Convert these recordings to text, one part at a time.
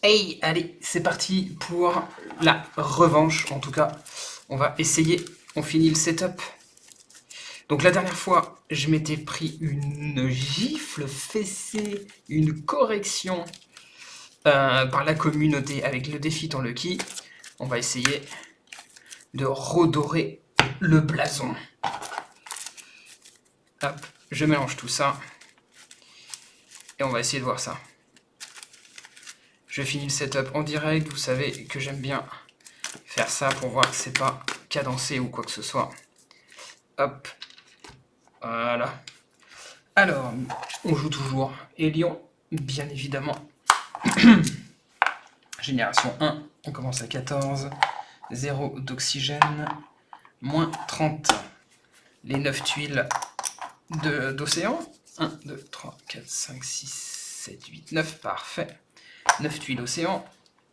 Hey, allez, c'est parti pour la revanche. En tout cas, on va essayer. On finit le setup. Donc la dernière fois, je m'étais pris une gifle fessée, une correction par la communauté avec le défi Ton Lucky. On va essayer de redorer le blason. Hop, je mélange tout ça. Et on va essayer de voir ça. Je finis le setup en direct. Vous savez que j'aime bien faire ça pour voir que c'est pas cadencé ou quoi que ce soit. Hop. Voilà. Alors, on joue toujours Hélion, bien évidemment. Génération 1, on commence à 14. 0 d'oxygène, moins 30. Les 9 tuiles d'océan. 1, 2, 3, 4, 5, 6, 7, 8, 9. Parfait. 9 tuiles océan.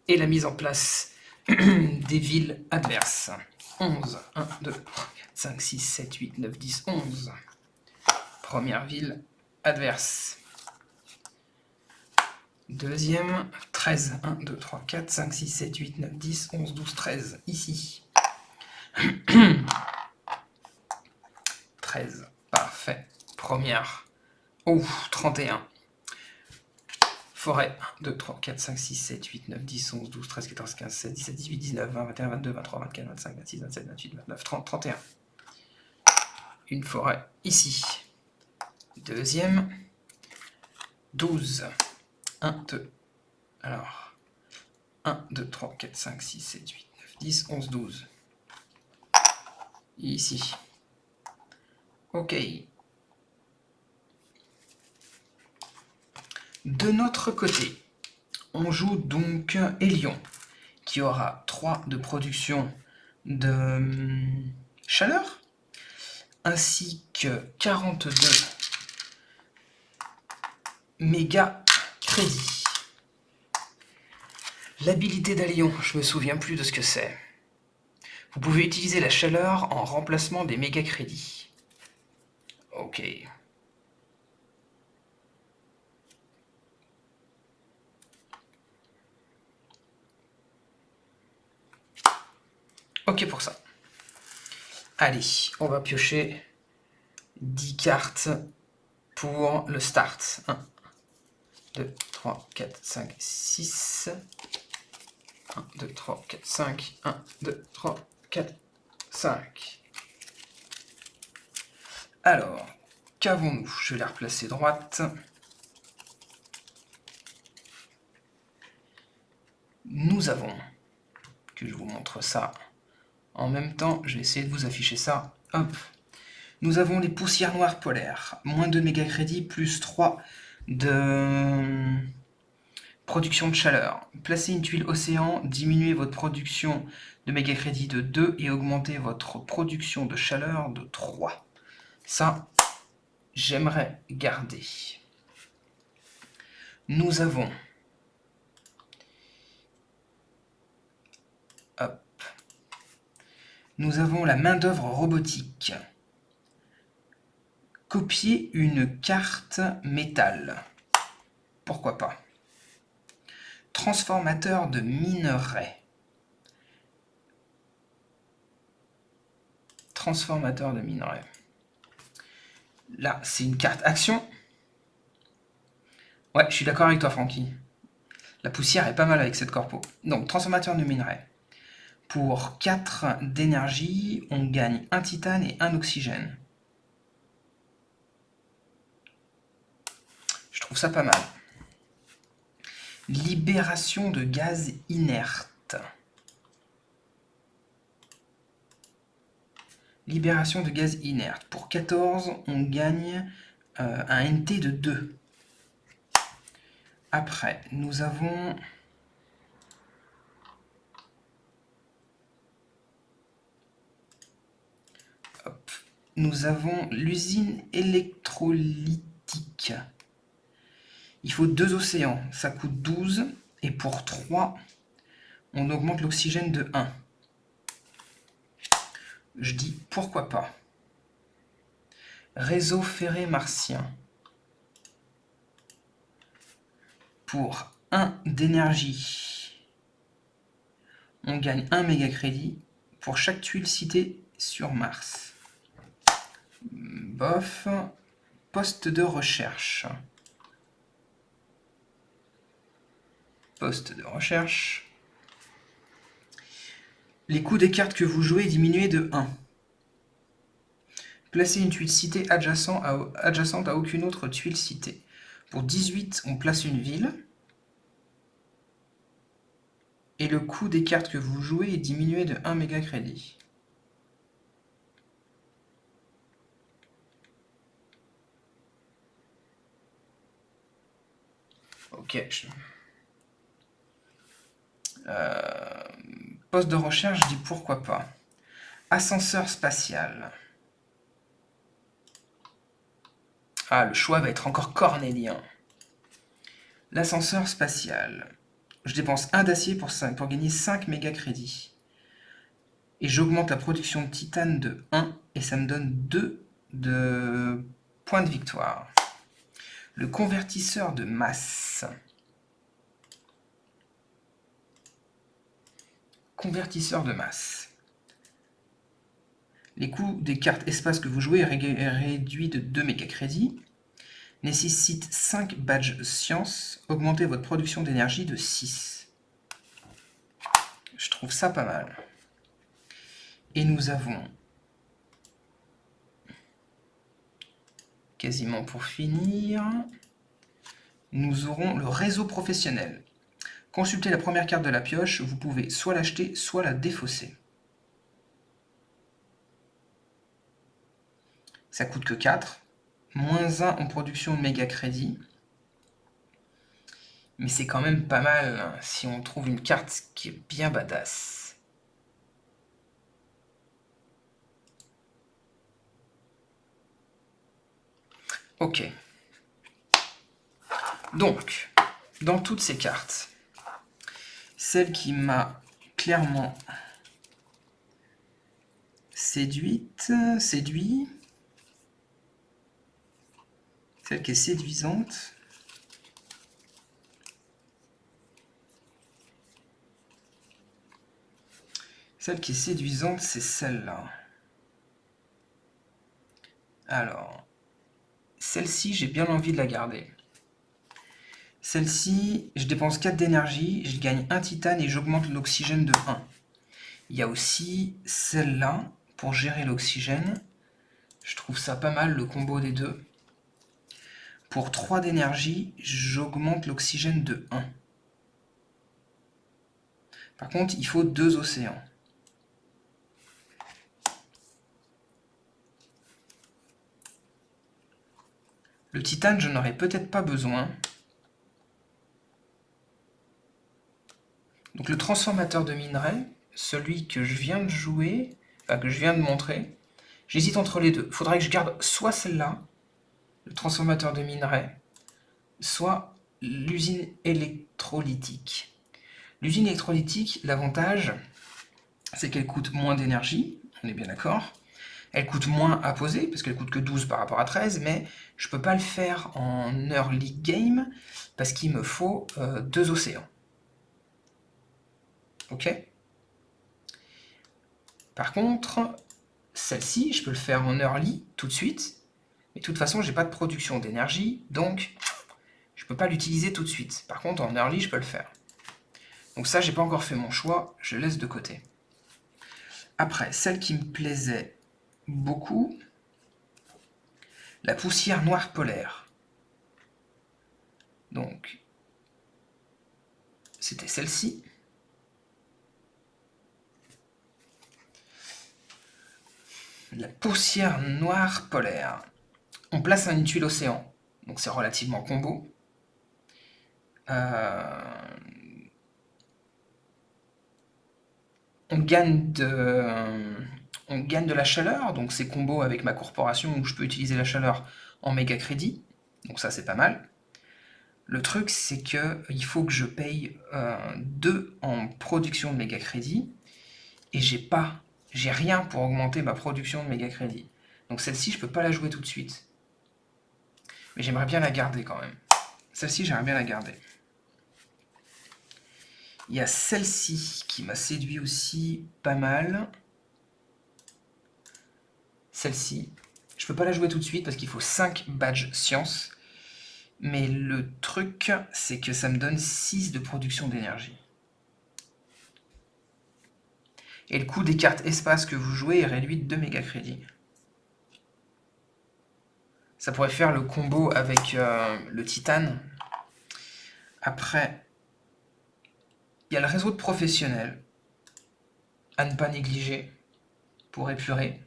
Et la mise en place des villes adverses. 11. 1, 2, 3, 4, 5, 6, 7, 8, 9, 10, 11. Première ville adverse. Deuxième, 13. 1, 2, 3, 4, 5, 6, 7, 8, 9, 10, 11, 12, 13. Ici. 13. Parfait. Première. Oh, 31. Forêt. 1, 2, 3, 4, 5, 6, 7, 8, 9, 10, 11, 12, 13, 14, 15, 16, 17, 18, 19, 20, 21, 22, 23, 24, 25, 26, 27, 28, 29, 30, 31. Une forêt ici. Deuxième. 12. 1, 2. Alors. 1, 2, 3, 4, 5, 6, 7, 8, 9, 10, 11, 12. Ici. Ok. De notre côté, on joue donc Hélion, qui aura 3 de production de chaleur, ainsi que 42 méga crédits. L'habilité d'Hélion, je me souviens plus de ce que c'est. Vous pouvez utiliser la chaleur en remplacement des méga crédits. Ok. Ok pour ça. Allez, on va piocher 10 cartes pour le start. 1, 2, 3, 4, 5, 6. 1, 2, 3, 4, 5. 1, 2, 3, 4, 5. Alors, qu'avons-nous? Je vais la replacer droite. Nous avons, que je vous montre ça en même temps, je vais essayer de vous afficher ça. Hop. Nous avons les poussières noires polaires. Moins 2 méga crédits, plus 3 de production de chaleur. Placez une tuile océan, diminuez votre production de méga crédit de 2 et augmentez votre production de chaleur de 3. Ça, j'aimerais garder. Nous avons... Hop. Nous avons la main-d'œuvre robotique. Copier une carte métal. Pourquoi pas. Transformateur de minerais. Transformateur de minerais. Là, c'est une carte action. Ouais, je suis d'accord avec toi, Francky. La poussière est pas mal avec cette corpo. Donc, transformateur de minerais. Pour 4 d'énergie, on gagne un titane et un oxygène. Je trouve ça pas mal. Libération de gaz inerte. Libération de gaz inerte. Pour 14, on gagne un NT de 2. Après, nous avons... Hop. Nous avons l'usine électrolytique. Il faut 2 océans, ça coûte 12. Et pour 3, on augmente l'oxygène de 1. Je dis pourquoi pas. Réseau ferré martien. Pour 1 d'énergie, on gagne 1 méga crédit pour chaque tuile citée sur Mars. Bof. Poste de recherche. Poste de recherche. Les coûts des cartes que vous jouez diminués de 1. Placez une tuile citée adjacente à aucune autre tuile citée. Pour 18, on place une ville. Et le coût des cartes que vous jouez est diminué de 1 méga crédit. Ok. Poste de recherche, je dis pourquoi pas. Ascenseur spatial. Ah, le choix va être encore cornélien. L'ascenseur spatial. Je dépense 1 d'acier pour gagner 5 méga crédits. Et j'augmente la production de titane de 1, et ça me donne 2 de points de victoire. Le convertisseur de masse. Convertisseur de masse. Les coûts des cartes espace que vous jouez est réduit de 2 méga crédits. Nécessite 5 badges science. Augmentez votre production d'énergie de 6. Je trouve ça pas mal. Et nous avons, quasiment pour finir, nous aurons le réseau professionnel. Consultez la première carte de la pioche, vous pouvez soit l'acheter, soit la défausser. Ça coûte que 4. Moins 1 en production de méga crédit. Mais c'est quand même pas mal hein, si on trouve une carte qui est bien badass. Ok. Donc, dans toutes ces cartes, celle qui m'a clairement séduit, celle qui est séduisante, c'est celle-là. Alors, celle-ci, j'ai bien envie de la garder. Celle-ci, je dépense 4 d'énergie, je gagne 1 titane et j'augmente l'oxygène de 1. Il y a aussi celle-là, pour gérer l'oxygène. Je trouve ça pas mal, le combo des deux. Pour 3 d'énergie, j'augmente l'oxygène de 1. Par contre, il faut 2 océans. Le titane, je n'aurais peut-être pas besoin. Donc le transformateur de minerais, celui que je viens de jouer, enfin que je viens de montrer, j'hésite entre les deux. Il faudrait que je garde soit celle-là, le transformateur de minerais, soit l'usine électrolytique. L'usine électrolytique, l'avantage, c'est qu'elle coûte moins d'énergie, on est bien d'accord. Elle coûte moins à poser, parce qu'elle coûte que 12 par rapport à 13, mais je peux pas le faire en early game, parce qu'il me faut 2 océans. Ok. Par contre, celle-ci, je peux le faire en early tout de suite, mais de toute façon, j'ai pas de production d'énergie, donc je peux pas l'utiliser tout de suite. Par contre, en early, je peux le faire. Donc ça, j'ai pas encore fait mon choix, je laisse de côté. Après, celle qui me plaisait beaucoup, la poussière noire polaire. Donc, c'était celle-ci. La poussière noire polaire. On place une tuile océan, donc c'est relativement combo. On gagne de la chaleur, donc c'est combo avec ma corporation où je peux utiliser la chaleur en méga crédit, donc ça c'est pas mal. Le truc c'est que il faut que je paye 2 en production de méga crédit, et j'ai rien pour augmenter ma production de méga crédit. Donc celle-ci je peux pas la jouer tout de suite. Mais j'aimerais bien la garder quand même. Celle-ci j'aimerais bien la garder. Il y a celle-ci qui m'a séduit aussi pas mal. Celle-ci. Je peux pas la jouer tout de suite parce qu'il faut 5 badges science. Mais le truc, c'est que ça me donne 6 de production d'énergie. Et le coût des cartes espace que vous jouez est réduit de 2 méga crédits. Ça pourrait faire le combo avec le titane. Après, il y a le réseau de professionnels à ne pas négliger pour épurer.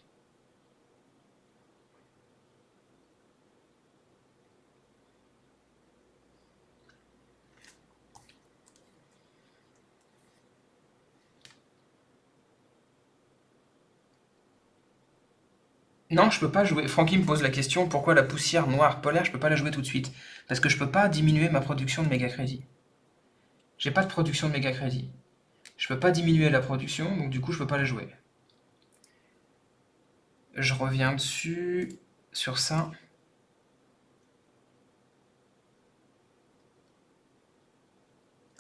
Non, je peux pas jouer. Francky me pose la question pourquoi la poussière noire polaire, je peux pas la jouer tout de suite. Parce que je peux pas diminuer ma production de méga crédit. J'ai pas de production de méga crédit. Je peux pas diminuer la production, donc du coup je peux pas la jouer. Je reviens dessus, sur ça.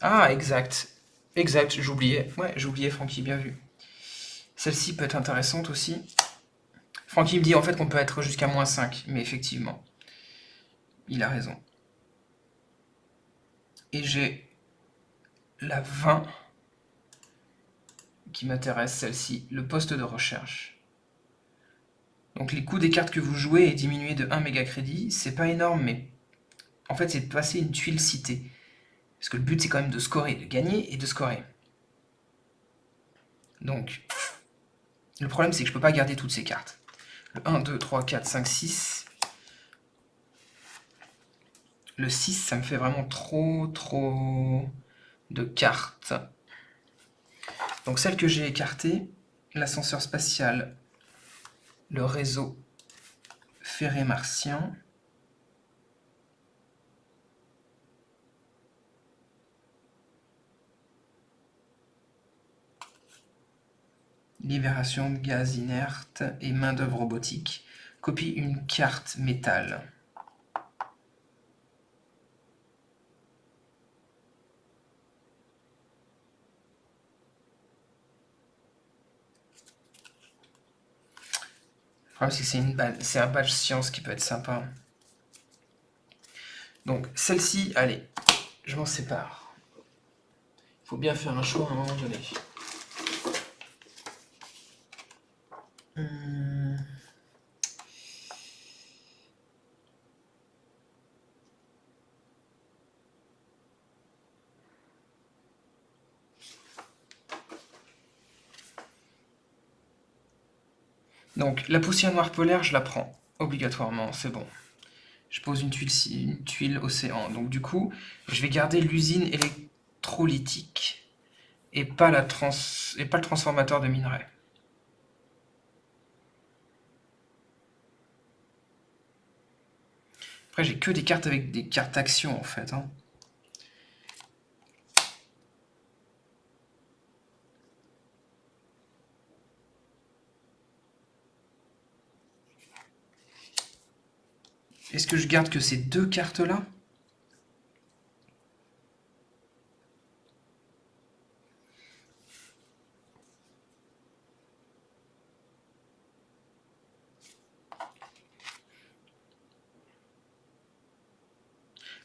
Ah, exact. Exact, j'oubliais. Ouais, j'oubliais Francky, bien vu. Celle-ci peut être intéressante aussi. Francky me dit en fait qu'on peut être jusqu'à -5, mais effectivement, il a raison. Et j'ai la 20 qui m'intéresse, celle-ci, le poste de recherche. Donc les coûts des cartes que vous jouez est diminué de 1 méga crédit. C'est pas énorme, mais en fait c'est de passer une tuile citée. Parce que le but c'est quand même de scorer, de gagner et de scorer. Donc, le problème c'est que je peux pas garder toutes ces cartes. Le 1, 2, 3, 4, 5, 6. Le 6, ça me fait vraiment trop de cartes. Donc celle que j'ai écartée, l'ascenseur spatial, le réseau ferré martien. Libération de gaz inerte et main-d'œuvre robotique. Copie une carte métal. Le problème, c'est que c'est un badge science qui peut être sympa. Donc, celle-ci, allez, je m'en sépare. Il faut bien faire un choix à un moment donné. Donc, la poussière noire polaire, je la prends obligatoirement, c'est bon. Je pose une tuile océan. Donc, du coup, je vais garder l'usine électrolytique et pas le transformateur de minerais. Après, j'ai que des cartes avec des cartes action en fait. Hein. Est-ce que je garde que ces deux cartes-là?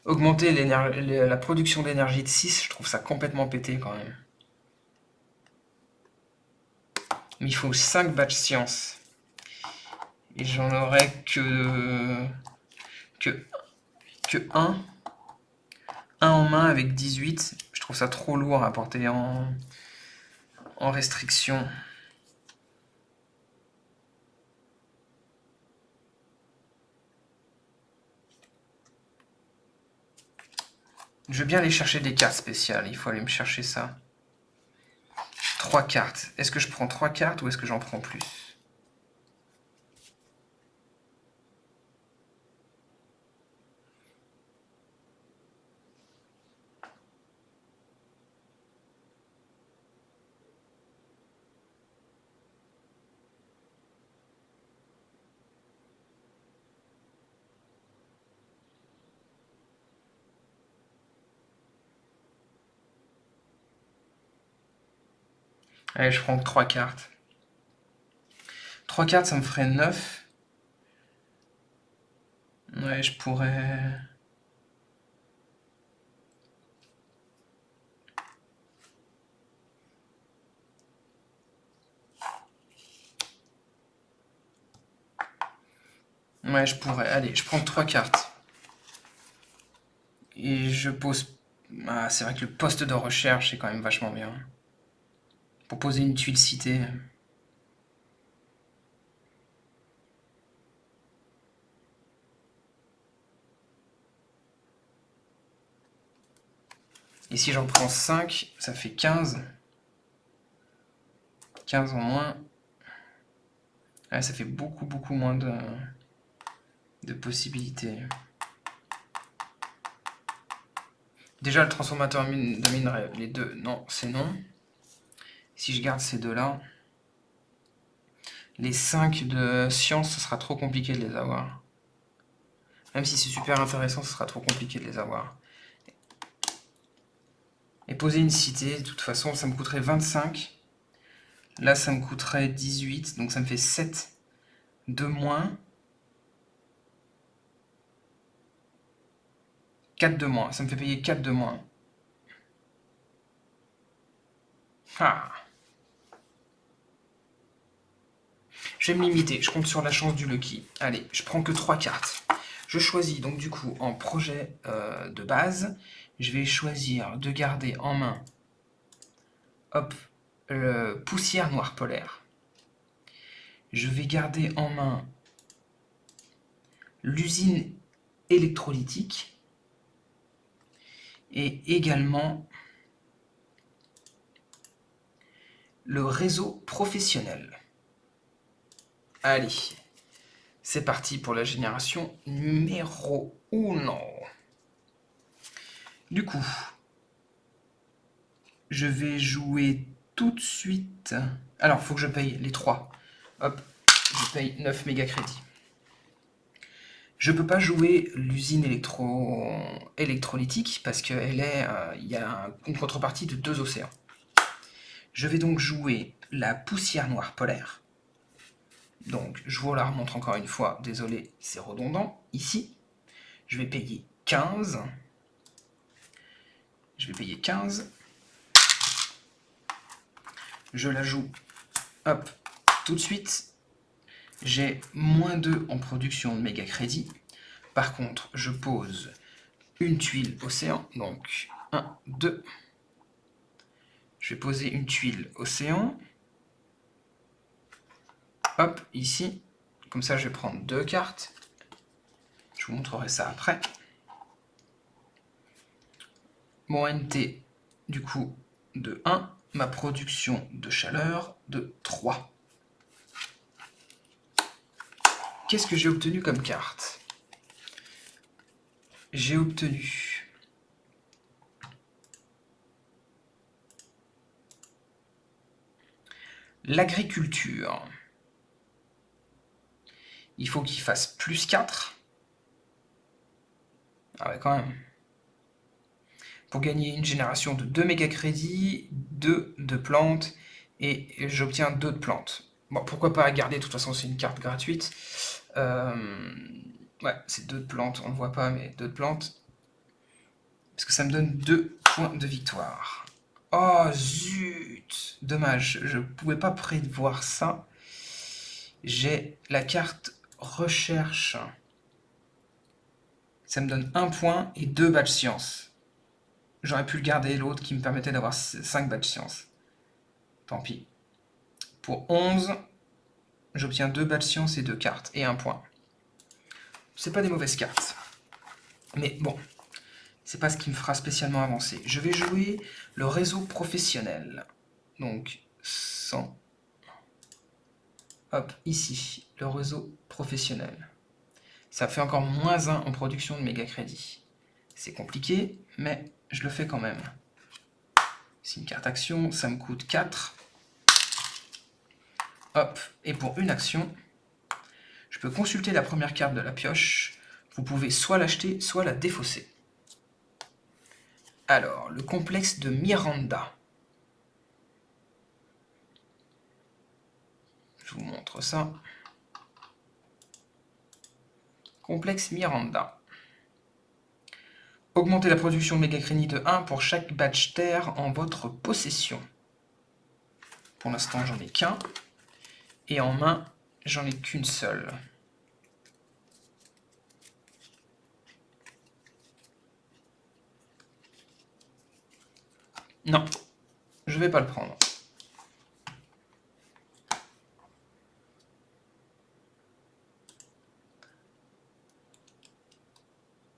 Augmenter la production d'énergie de 6, je trouve ça complètement pété quand même. Mais il faut 5 batchs science. Et j'en aurais que 1. 1 en main avec 18. Je trouve ça trop lourd à porter en restriction. Je veux bien aller chercher des cartes spéciales. Il faut aller me chercher ça. 3 cartes. Est-ce que je prends 3 cartes ou est-ce que j'en prends plus? Allez, je prends 3 cartes. 3 cartes, ça me ferait 9. Ouais, je pourrais... Ouais, je pourrais. Allez, je prends 3 cartes. Et je pose... Ah, c'est vrai que le poste de recherche est quand même vachement bien. Pour poser une tuile citée. Et si j'en prends 5, ça fait 15. 15 en moins. Ouais, ça fait beaucoup moins de possibilités. Déjà, le transformateur de minerai, les deux, non, c'est non. Si je garde ces deux-là, les 5 de science, ce sera trop compliqué de les avoir. Même si c'est super intéressant, ce sera trop compliqué de les avoir. Et poser une cité, de toute façon, ça me coûterait 25. Là, ça me coûterait 18, donc ça me fait 7 de moins. 4 de moins, ça me fait payer 4 de moins. Ah. Je vais me limiter, je compte sur la chance du lucky. Allez, je prends que 3 cartes. Je choisis donc du coup en projet de base, je vais choisir de garder en main, hop, poussière noire polaire. Je vais garder en main l'usine électrolytique et également le réseau professionnel. Allez, c'est parti pour la génération numéro 1. Du coup, je vais jouer tout de suite... Alors, il faut que je paye les 3. Hop, je paye 9 méga crédits. Je ne peux pas jouer l'usine électrolytique parce qu'il y a une contrepartie de 2 océans. Je vais donc jouer la poussière noire polaire. Donc, je vous la remontre encore une fois. Désolé, c'est redondant. Ici, je vais payer 15. Je vais payer 15. Je la joue, hop, tout de suite. J'ai moins 2 en production de méga crédit. Par contre, je pose une tuile océan. Donc, 1, 2. Je vais poser une tuile océan. Hop, ici. Comme ça, je vais prendre 2 cartes. Je vous montrerai ça après. Mon NT, du coup, de 1. Ma production de chaleur de 3. Qu'est-ce que j'ai obtenu comme carte? J'ai obtenu l'agriculture. Il faut qu'il fasse plus 4. Ah ouais, quand même. Pour gagner une génération de 2 méga crédits, 2 de plantes, et j'obtiens 2 de plantes. Bon, pourquoi pas garder, de toute façon c'est une carte gratuite. Ouais, c'est 2 de plantes, on ne voit pas, mais 2 de plantes. Parce que ça me donne 2 points de victoire. Oh zut! Dommage, je ne pouvais pas prévoir ça. J'ai la carte recherche. Ça me donne 1 point et 2 badges science. J'aurais pu le garder, l'autre qui me permettait d'avoir 5 badges science. Tant pis. Pour 11, j'obtiens 2 badges science et 2 cartes, et 1 point. C'est pas des mauvaises cartes. Mais bon, c'est pas ce qui me fera spécialement avancer. Je vais jouer le réseau professionnel. Donc, 100. Hop, ici, le réseau professionnel. Ça fait encore moins 1 en production de méga crédit. C'est compliqué, mais je le fais quand même. C'est une carte action, ça me coûte 4. Hop, et pour une action, je peux consulter la première carte de la pioche. Vous pouvez soit l'acheter, soit la défausser. Alors, le complexe de Miranda. je vous montre ça. Complexe Miranda. Augmentez la production de méga-crédit de 1 pour chaque badge terre en votre possession. Pour l'instant, j'en ai qu'un. Et en main, j'en ai qu'une seule. Non, je vais pas le prendre.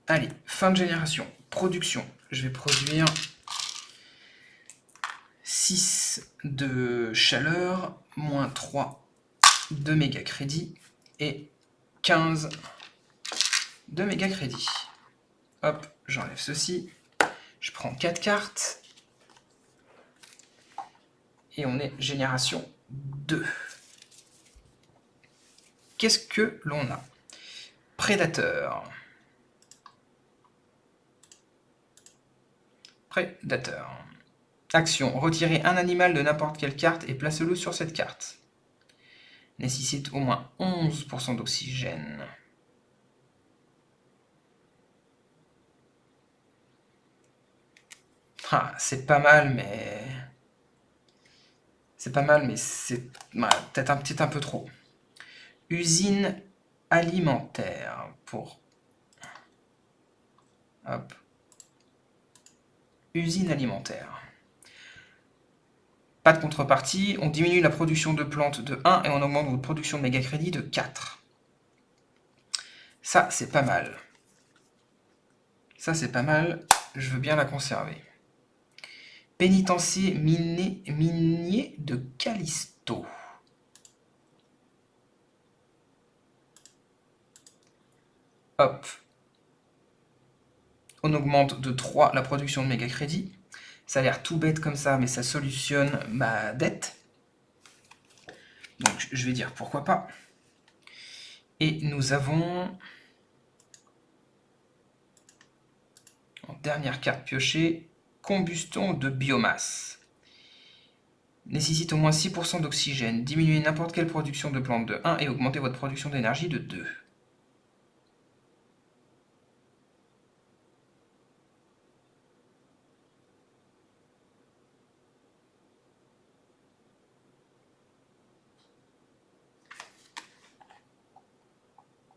Allez, fin de génération. Production. Je vais produire 6 de chaleur, moins 3 de méga crédit et 15 de méga crédit. Hop, j'enlève ceci. Je prends 4 cartes. Et on est génération 2. Qu'est-ce que l'on a? Prédateur. Prédateur. Action. Retirez un animal de n'importe quelle carte et placez-le sur cette carte. Nécessite au moins 11% d'oxygène. Ah, c'est pas mal, mais... C'est pas mal, mais c'est peut-être un peu trop. Usine alimentaire pour... Hop. Usine alimentaire. Pas de contrepartie, on diminue la production de plantes de 1 et on augmente votre production de méga crédit de 4. Ça, c'est pas mal. Ça, c'est pas mal. Je veux bien la conserver. Pénitencier minier de Callisto. Hop. On augmente de 3 la production de méga crédit. Ça a l'air tout bête comme ça, mais ça solutionne ma dette. Donc je vais dire pourquoi pas. Et nous avons... en dernière carte piochée, combustion de biomasse. Nécessite au moins 6% d'oxygène. Diminuez n'importe quelle production de plantes de 1 et augmentez votre production d'énergie de 2.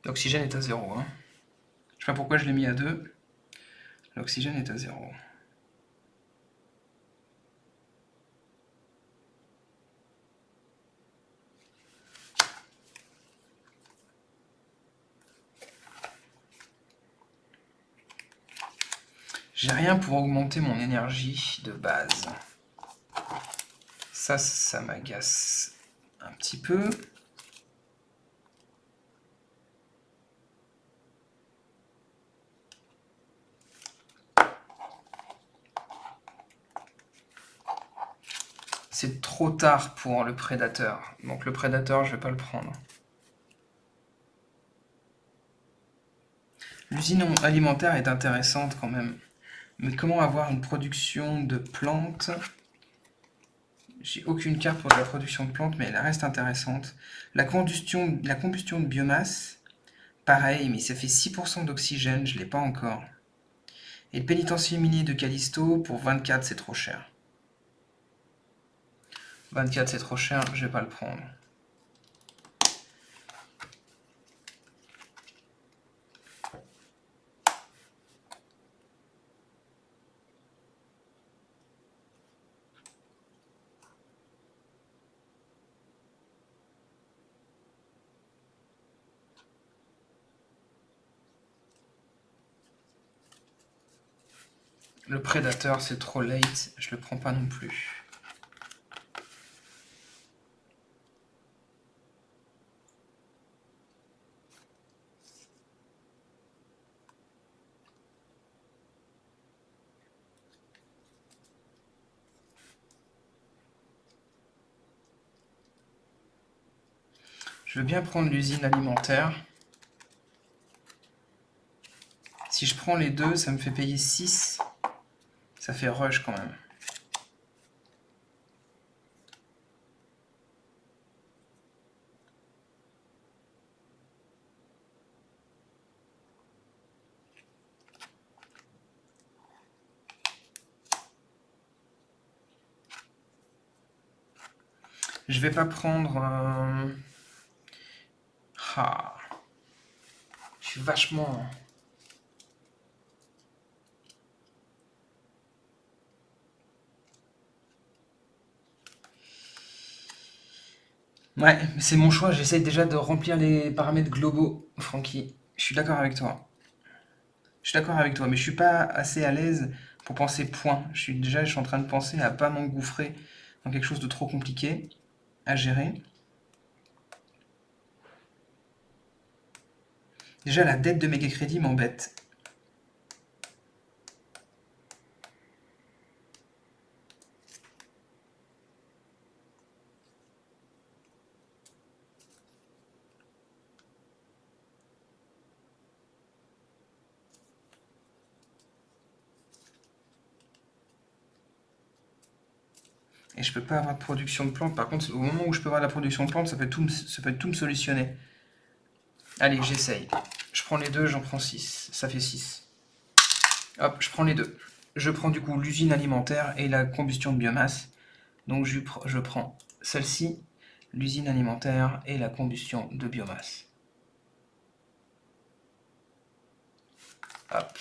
L'oxygène est à 0. Hein. Je sais pas pourquoi je l'ai mis à 2. L'oxygène est à 0. J'ai rien pour augmenter mon énergie de base. Ça m'agace un petit peu. C'est trop tard pour le prédateur. Donc le prédateur, je vais pas le prendre. L'usine alimentaire est intéressante quand même. Mais comment avoir une production de plantes? J'ai aucune carte pour la production de plantes, mais elle reste intéressante. La combustion de biomasse, pareil, mais ça fait 6% d'oxygène, je ne l'ai pas encore. Et le pénitencier minier de Callisto, pour 24, c'est trop cher. 24, c'est trop cher, je vais pas le prendre. Le prédateur, c'est trop late, je le prends pas non plus. Je veux bien prendre l'usine alimentaire. Si je prends les deux, ça me fait payer 6. Ça fait rush quand même. Je vais pas prendre... Ah, je suis vachement... Ouais, c'est mon choix. J'essaye déjà de remplir les paramètres globaux, Francky. Je suis d'accord avec toi. Je suis d'accord avec toi, mais je suis pas assez à l'aise pour penser point. Je suis en train de penser à pas m'engouffrer dans quelque chose de trop compliqué à gérer. Déjà, la dette de Mégacrédit m'embête. Et je peux pas avoir de production de plantes. Par contre, au moment où je peux avoir la production de plantes, ça peut tout me solutionner. Allez, j'essaye. Je prends les deux, j'en prends 6. Ça fait 6. Hop, je prends les deux. Je prends du coup l'usine alimentaire et la combustion de biomasse. Donc je prends celle-ci, l'usine alimentaire et la combustion de biomasse. Hop.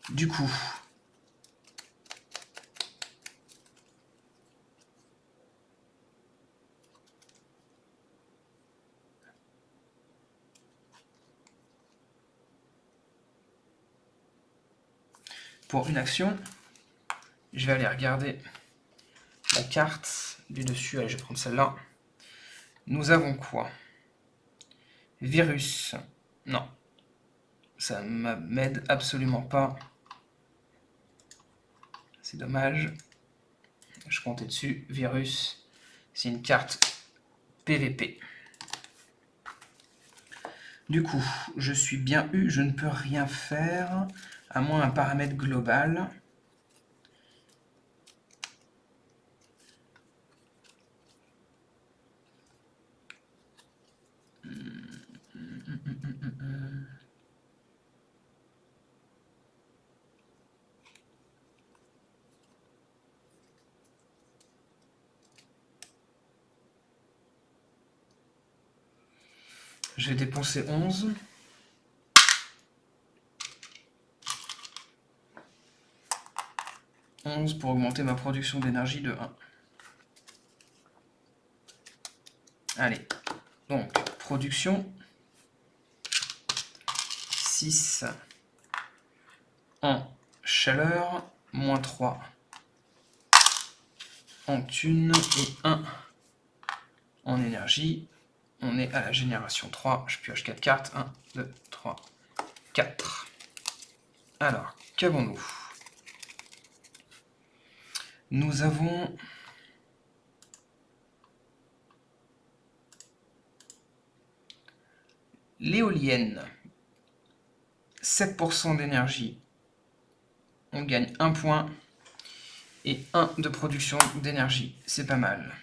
Du coup, pour une action, je vais aller regarder la carte du dessus. Allez, je vais prendre celle-là. Nous avons quoi? Virus. Non, ça m'aide absolument pas. C'est dommage. Je comptais dessus. Virus, c'est une carte PVP. Du coup, je suis bien eu, je ne peux rien faire, à moins un paramètre global. Je vais dépenser 11. Pour augmenter ma production d'énergie de 1. Allez, donc production 6 en chaleur, moins 3 en thune et 1 en énergie. On est à la génération 3. Je pioche 4 cartes. 1, 2, 3, 4. Alors, qu'avons-nous? Nous avons l'éolienne. 7% d'énergie. On gagne 1 point. Et 1 de production d'énergie. C'est pas mal.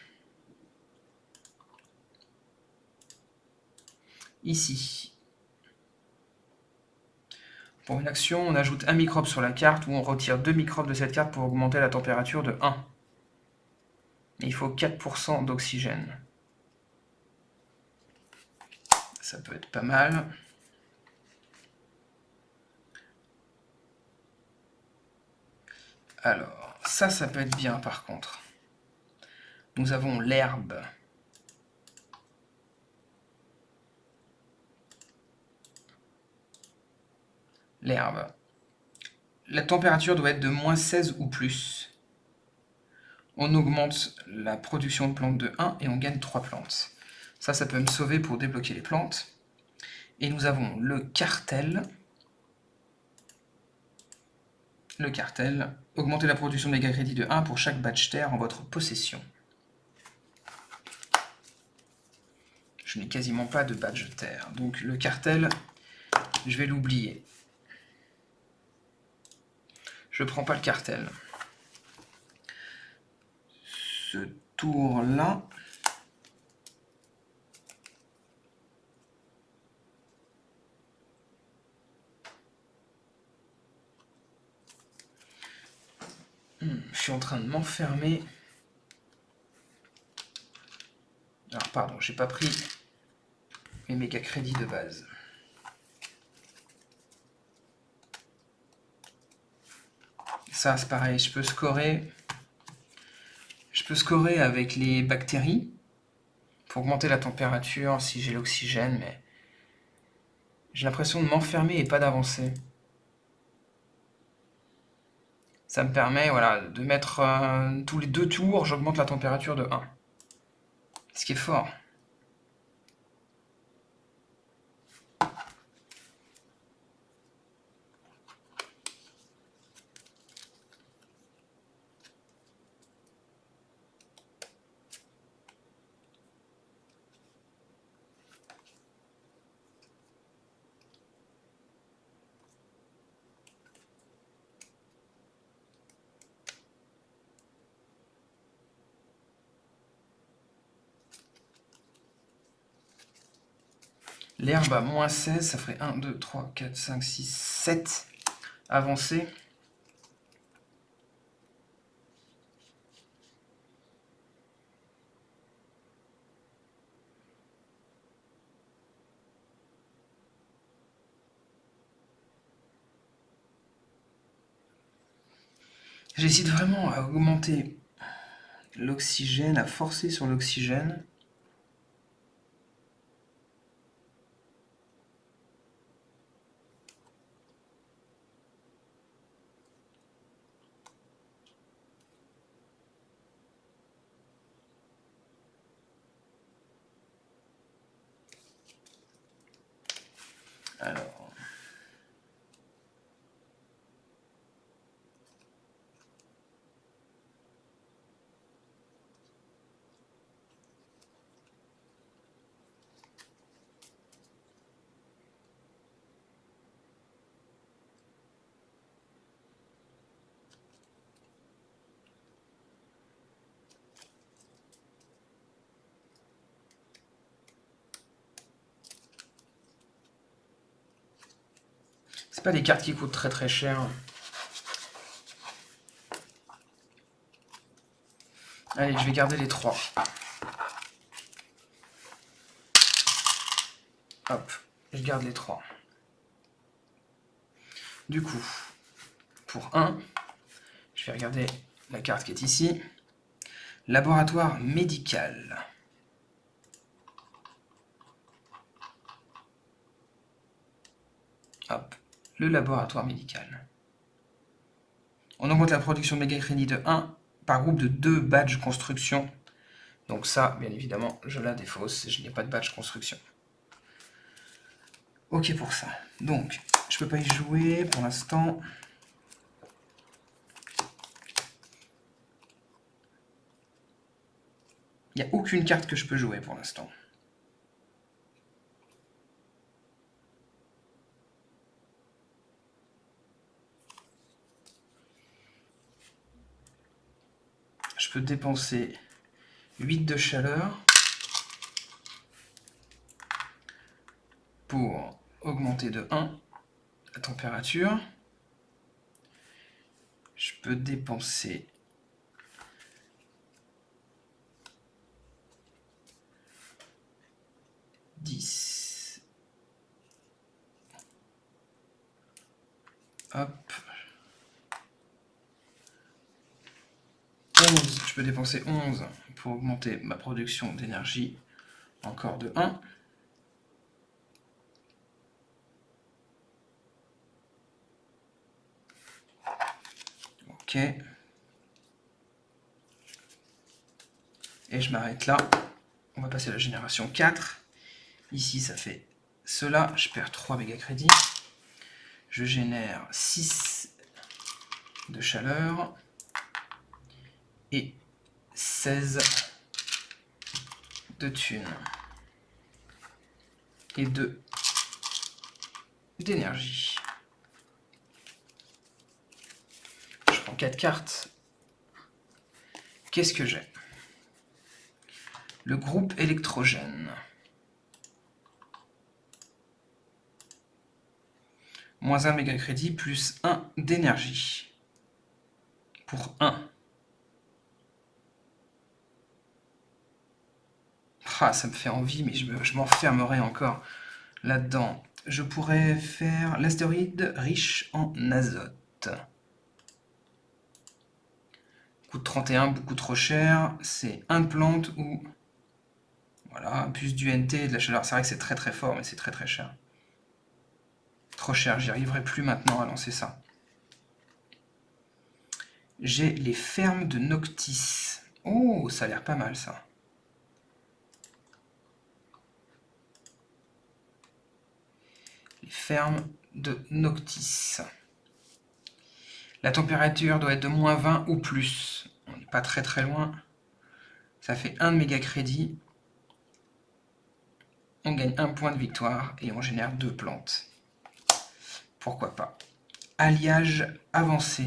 Ici, pour une action, on ajoute un microbe sur la carte ou on retire 2 microbes de cette carte pour augmenter la température de 1. Et il faut 4% d'oxygène. Ça peut être pas mal. Alors, ça peut être bien par contre. Nous avons l'herbe. L'herbe. La température doit être de moins 16 ou plus. On augmente la production de plantes de 1 et on gagne 3 plantes. Ça peut me sauver pour débloquer les plantes. Et nous avons le cartel. Le cartel. Augmentez la production de mégacrédits de 1 pour chaque badge terre en votre possession. Je n'ai quasiment pas de badge terre. Donc le cartel, je vais l'oublier. Je prends pas le cartel. Ce tour-là. Je suis en train de m'enfermer pardon, j'ai pas pris mes méga crédits de base. Ça, c'est pareil, je peux scorer avec les bactéries pour augmenter la température si j'ai l'oxygène, mais j'ai l'impression de m'enfermer et pas d'avancer. Ça me permet voilà, de mettre tous les 2 tours, j'augmente la température de 1. Ce qui est fort. L'herbe à moins 16, ça ferait 1, 2, 3, 4, 5, 6, 7 avancées. J'hésite vraiment à augmenter l'oxygène, à forcer sur l'oxygène. Alors, c'est pas des cartes qui coûtent très très cher. Allez, je vais garder les 3. Hop, je garde les 3. Du coup, pour 1, je vais regarder la carte qui est ici. Laboratoire médical. Hop, le laboratoire médical. On augmente la production de méga crédit de 1 par groupe de 2 badges construction. Donc ça, bien évidemment, je la défausse, je n'ai pas de badge construction. Ok pour ça. Donc, je peux pas y jouer pour l'instant. Il n'y a aucune carte que je peux jouer pour l'instant. Je peux dépenser 8 de chaleur pour augmenter de 1 la température. Je peux dépenser 10. Hop. 11. Je peux dépenser 11 pour augmenter ma production d'énergie encore de 1. Ok. Et je m'arrête là. On va passer à la génération 4. Ici, ça fait cela. Je perds 3 méga crédits. Je génère 6 de chaleur et 16 de thunes et 2 d'énergie. Je prends 4 cartes. Qu'est-ce que j'ai? Le groupe électrogène. Moins 1 méga crédit plus 1 d'énergie. Pour 1. Ah, ça me fait envie, mais je m'enfermerai encore là-dedans. Je pourrais faire l'astéroïde riche en azote. Coûte 31, beaucoup trop cher. C'est un plante ou... Voilà, plus du NT et de la chaleur. C'est vrai que c'est très très fort, mais c'est très très cher. Trop cher, j'y arriverai plus maintenant à lancer ça. J'ai les fermes de Noctis. Oh, ça a l'air pas mal ça. Les fermes de Noctis. La température doit être de moins 20 ou plus. On n'est pas très très loin. Ça fait 1 de méga crédit. On gagne 1 point de victoire et on génère 2 plantes. Pourquoi pas. Alliage avancé.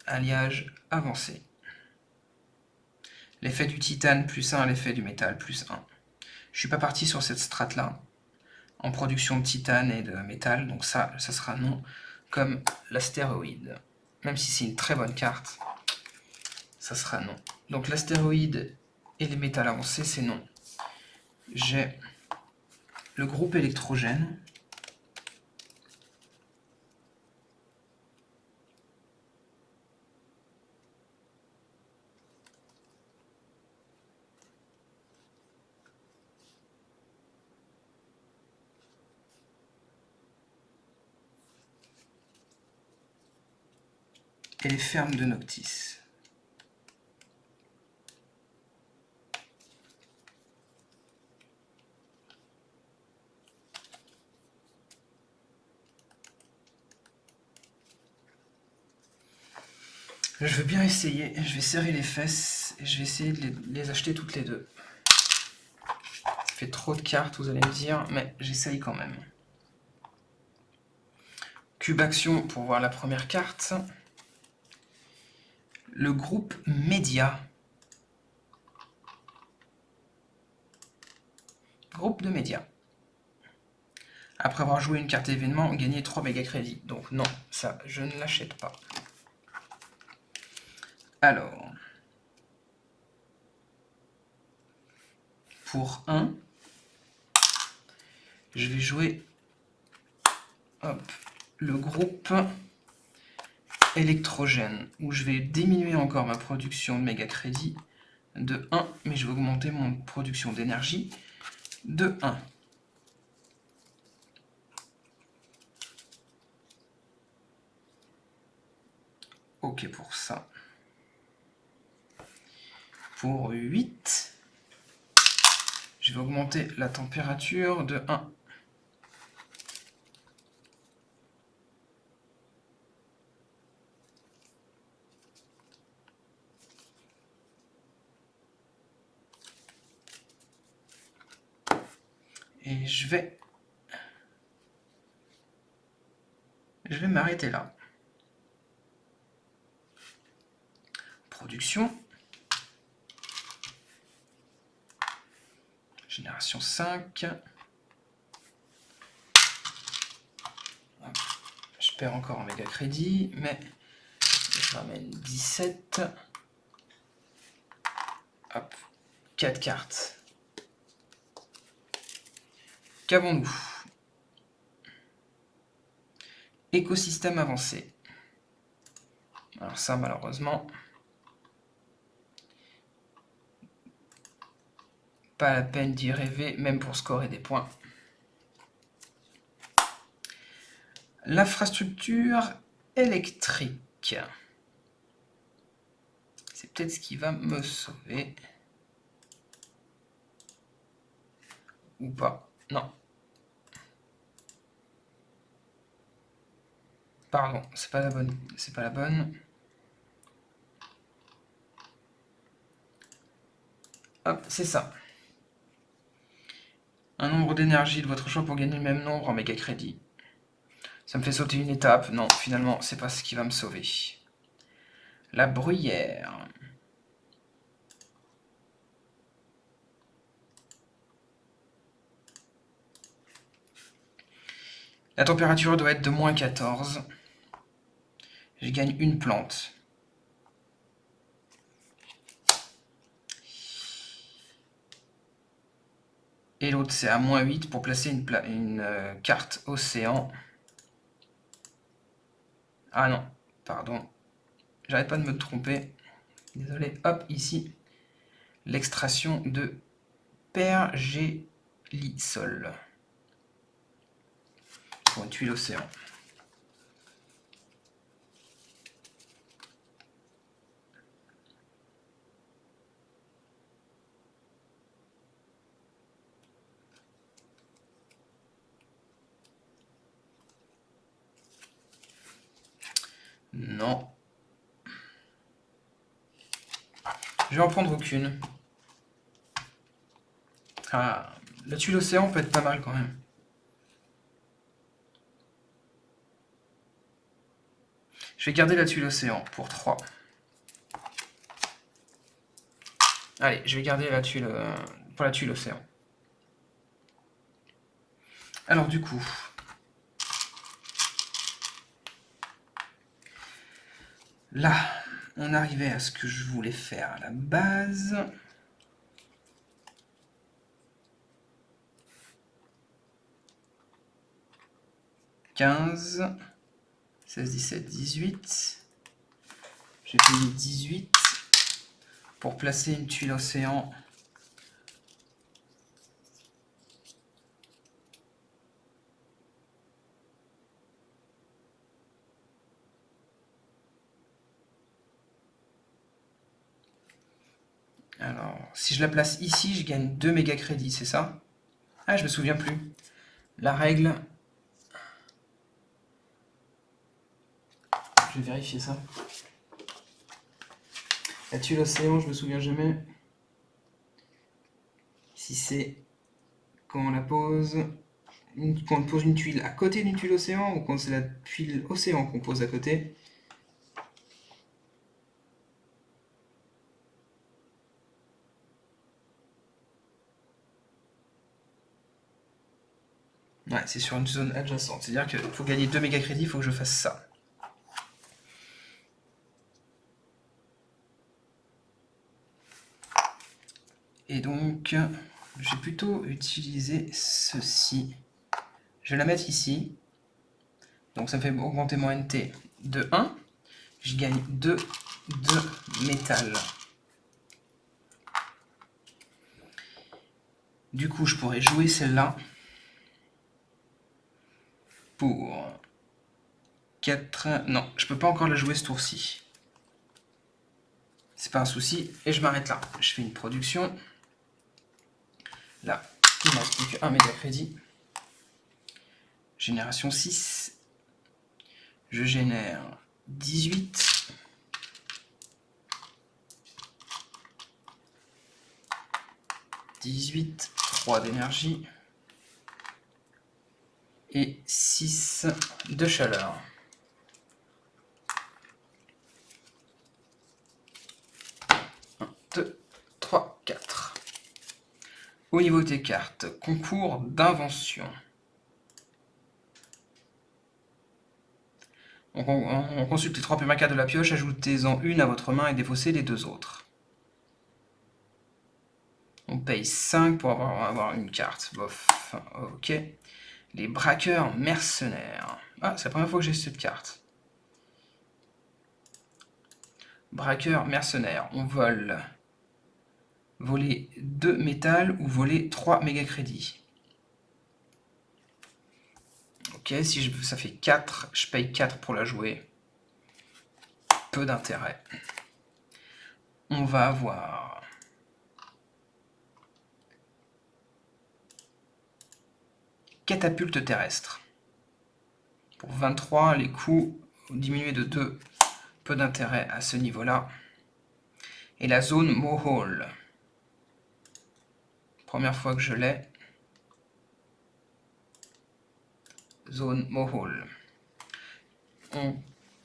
Alliage avancé. L'effet du titane plus 1, l'effet du métal plus 1. Je suis pas parti sur cette strat là. En production de titane et de métal, donc ça sera non, comme l'astéroïde. Même si c'est une très bonne carte, ça sera non. Donc l'astéroïde et les métals avancés, c'est non. J'ai le groupe électrogène. Et les fermes de Noctis. Je veux bien essayer, je vais serrer les fesses et je vais essayer de les acheter toutes les deux. Ça fait trop de cartes, vous allez me dire, mais j'essaye quand même. Cube action pour voir la première carte. Le groupe Média. Groupe de médias. Après avoir joué une carte événement, gagner 3 méga crédits. Donc non, ça, je ne l'achète pas. Alors, pour 1, je vais jouer le groupe électrogène, où je vais diminuer encore ma production de méga crédit de 1, mais je vais augmenter mon production d'énergie de 1. Ok pour ça. Pour 8, je vais augmenter la température de 1. Et je vais m'arrêter là. Production. Génération 5. Je perds encore un méga crédit, mais je ramène 17. Hop, 4 cartes. Qu'avons-nous? Écosystème avancé. Alors ça, malheureusement, pas la peine d'y rêver, même pour scorer des points. L'infrastructure électrique. C'est peut-être ce qui va me sauver. Ou pas. Non. Pardon, c'est pas la bonne. C'est pas la bonne. Hop, c'est ça. Un nombre d'énergie de votre choix pour gagner le même nombre en méga crédit. Ça me fait sauter une étape. Non, finalement, c'est pas ce qui va me sauver. La bruyère. La température doit être de moins 14. Je gagne une plante. Et l'autre, c'est à -8 pour placer une carte océan. Ah non, pardon. J'arrête pas de me tromper. Désolé. Hop, ici. L'extraction de pergélisol. Pour une tuile océan. Non. Je vais en prendre aucune. Ah, la tuile océan peut être pas mal quand même. Je vais garder la tuile océan pour 3. Allez, je vais garder la tuile pour la tuile océan. Alors du coup, là, on arrivait à ce que je voulais faire à la base. « 15, 16, 17, 18. J'ai payé 18 pour placer une tuile océan. Alors, si je la place ici, je gagne 2 méga crédits, c'est ça? Ah, je me souviens plus. La règle... Je vais vérifier ça. La tuile océan, je me souviens jamais. Si c'est quand on la pose... Quand on pose une tuile à côté d'une tuile océan ou quand c'est la tuile océan qu'on pose à côté. Ouais, c'est sur une zone adjacente. C'est-à-dire qu'il faut gagner 2 méga crédits, il faut que je fasse ça. Et donc, je vais plutôt utiliser ceci. Je vais la mettre ici. Donc ça me fait augmenter mon NT de 1. Je gagne 2 de métal. Du coup, je pourrais jouer celle-là pour 4... Non, je peux pas encore la jouer ce tour-ci. C'est pas un souci. Et je m'arrête là. Je fais une production. Là, il ne reste plus qu'un méga crédit. Génération 6. Je génère 18. « 18, 3 d'énergie et 6 de chaleur. « 1, 2, 3, 4. Au niveau des cartes, concours d'invention. On consulte les 3 premières cartes de la pioche, ajoutez-en une à votre main et défaussez les 2 autres. On paye 5 pour avoir une carte. Bof. Ok. Les braqueurs mercenaires. Ah, c'est la première fois que j'ai cette carte. Braqueurs mercenaires. On vole. Voler 2 métal ou voler 3 méga crédits. Ok, si ça fait 4, je paye 4 pour la jouer. Peu d'intérêt. On va avoir... Catapulte terrestre. Pour 23, les coûts diminués de 2. Peu d'intérêt à ce niveau-là. Et la zone Mohole. Première fois que je l'ai. Zone Mohole.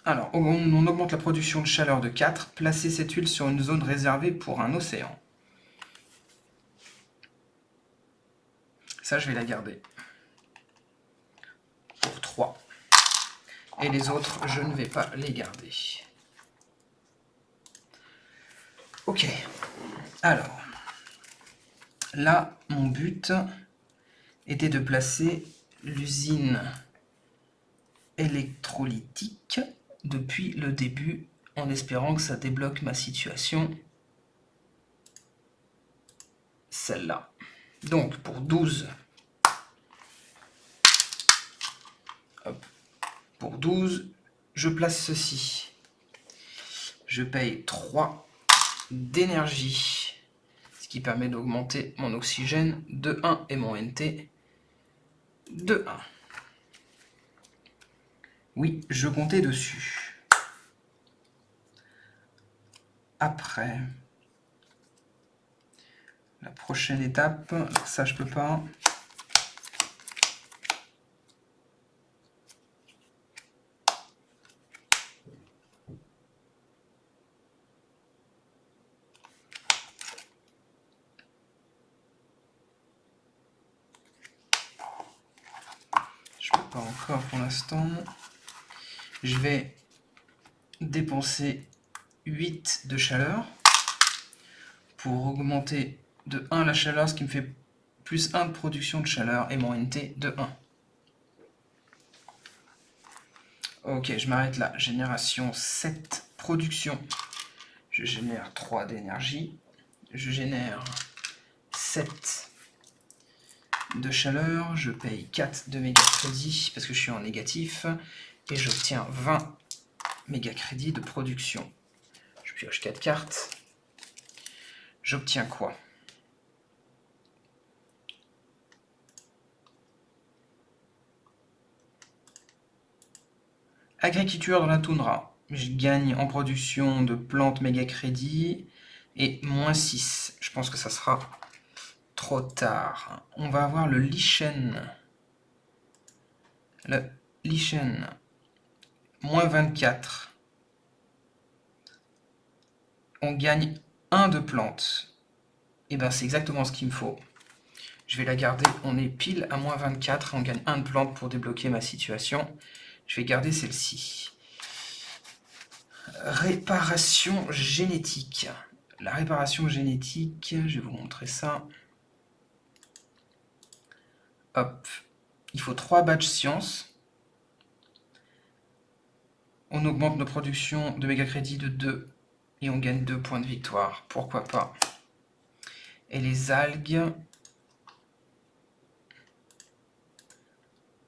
Alors, on augmente la production de chaleur de 4. Placez cette huile sur une zone réservée pour un océan. Ça, je vais la garder. Pour 3. Et les autres, je ne vais pas les garder. Ok. Alors, là, mon but, était de placer l'usine électrolytique depuis le début, en espérant que ça débloque ma situation. Celle-là. Donc, pour 12... Hop. Pour 12, je place ceci. Je paye 3 d'énergie, ce qui permet d'augmenter mon oxygène de 1 et mon NT de 1. Oui, je comptais dessus. Après, la prochaine étape, ça je peux pas. Je peux pas encore pour l'instant. Je vais dépenser 8 de chaleur pour augmenter de 1 la chaleur, ce qui me fait plus 1 de production de chaleur et mon NT de 1. Ok, je m'arrête là. Génération 7, production. Je génère 3 d'énergie. Je génère 7 de chaleur. Je paye 4 de méga crédit parce que je suis en négatif. Et j'obtiens 20 méga crédits de production. Je pioche 4 cartes. J'obtiens quoi? Agriculture dans la toundra. Je gagne en production de plantes méga crédit et moins 6. Je pense que ça sera trop tard. On va avoir le lichen. Le lichen. Moins 24. On gagne 1 de plantes. Et ben c'est exactement ce qu'il me faut. Je vais la garder. On est pile à moins 24. On gagne 1 de plantes pour débloquer ma situation. Je vais garder celle-ci. Réparation génétique. La réparation génétique, je vais vous montrer ça. Hop. Il faut 3 badges sciences. On augmente nos productions de méga crédit de 2. Et on gagne 2 points de victoire. Pourquoi pas. Et les algues...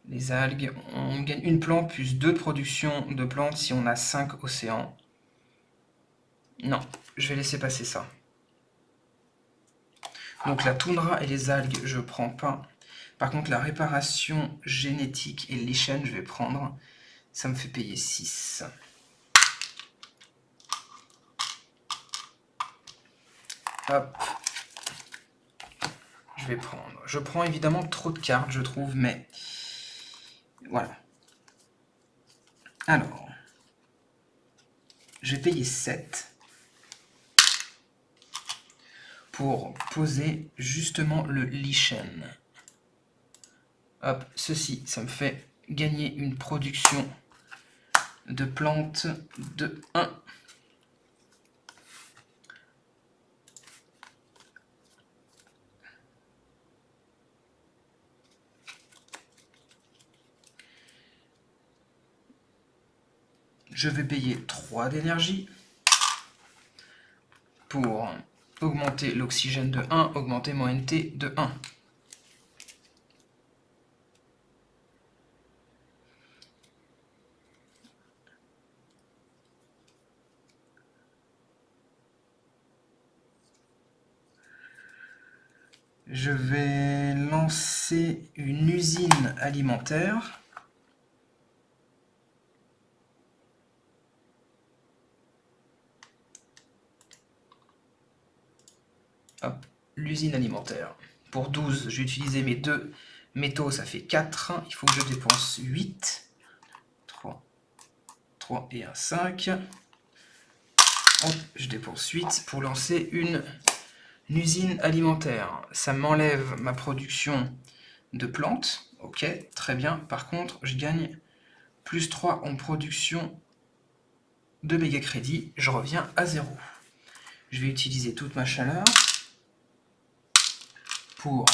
Les algues, on gagne une plante plus 2 de production de plantes si on a 5 océans. Non, je vais laisser passer ça. Donc la toundra et les algues, je prends pas. Par contre, la réparation génétique et lichen, je vais prendre. Ça me fait payer 6. Hop. Je vais prendre. Je prends évidemment trop de cartes, je trouve, mais... Voilà. Alors, je vais payer 7 pour poser justement le lichen. Hop, ceci, ça me fait gagner une production de plantes de 1. Je vais payer 3 d'énergie pour augmenter l'oxygène de 1, augmenter mon NT de 1. Je vais lancer une usine alimentaire. Hop, l'usine alimentaire. Pour 12, j'ai utilisé mes 2 métaux, ça fait 4. Il faut que je dépense 8. 3 et un 5. Hop, je dépense 8 pour lancer une usine alimentaire. Ça m'enlève ma production de plantes. Ok, très bien. Par contre, je gagne plus 3 en production de méga crédit. Je reviens à 0. Je vais utiliser toute ma chaleur pour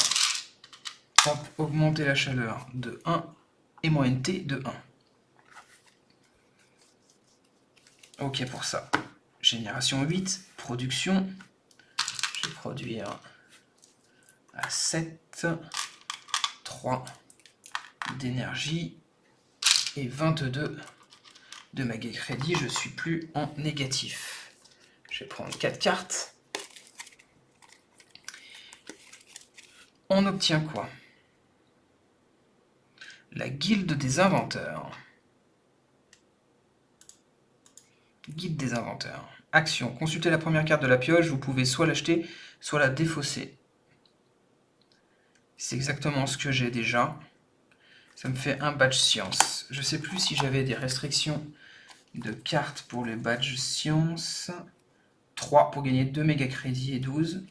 Hop, augmenter la chaleur de 1 et moyenne T de 1. Ok pour ça. Génération 8, production. Je vais produire à 7, 3 d'énergie et 22 de ma crédit. Je suis plus en négatif. Je vais prendre 4 cartes. On obtient quoi? La guilde des inventeurs. Guide des inventeurs. Action. Consultez la première carte de la pioche. Vous pouvez soit l'acheter, soit la défausser. C'est exactement ce que j'ai déjà. Ça me fait un badge science. Je sais plus si j'avais des restrictions de cartes pour les badges science. 3 pour gagner 2 méga crédits et 12.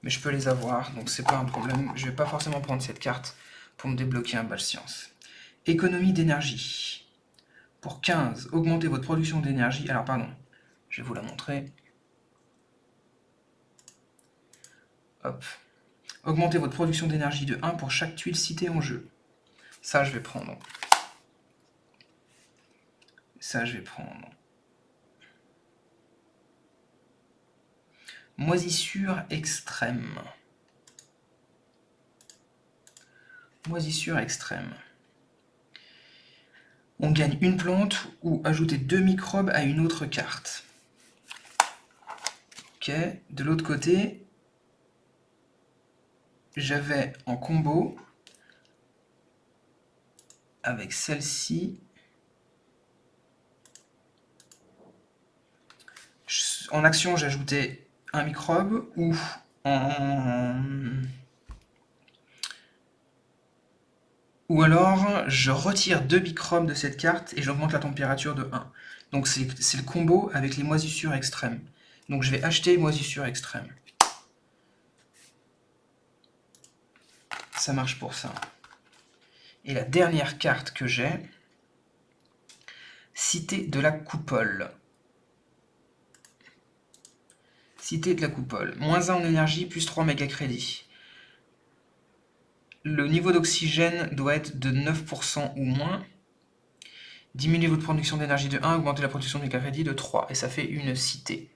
Mais je peux les avoir, donc c'est pas un problème. Je vais pas forcément prendre cette carte pour me débloquer un badge science. Économie d'énergie. Pour 15, augmentez votre production d'énergie. Alors pardon, je vais vous la montrer. Hop. Augmentez votre production d'énergie de 1 pour chaque tuile citée en jeu. Ça, je vais prendre. Ça, je vais prendre. Moisissure extrême. Moisissure extrême. On gagne une plante ou ajouter 2 microbes à une autre carte. Ok. De l'autre côté, j'avais en combo avec celle-ci. En action, j'ajoutais un microbe ou alors je retire 2 microbes de cette carte et j'augmente la température de 1. Donc c'est le combo avec les moisissures extrêmes. Donc je vais acheter moisissure extrême. Ça marche pour ça. Et la dernière carte que j'ai, Cité de la Coupole. Cité de la Coupole. Moins 1 en énergie, plus 3 méga crédits. Le niveau d'oxygène doit être de 9% ou moins. Diminuez votre production d'énergie de 1, augmentez la production de méga crédits de 3. Et ça fait une cité.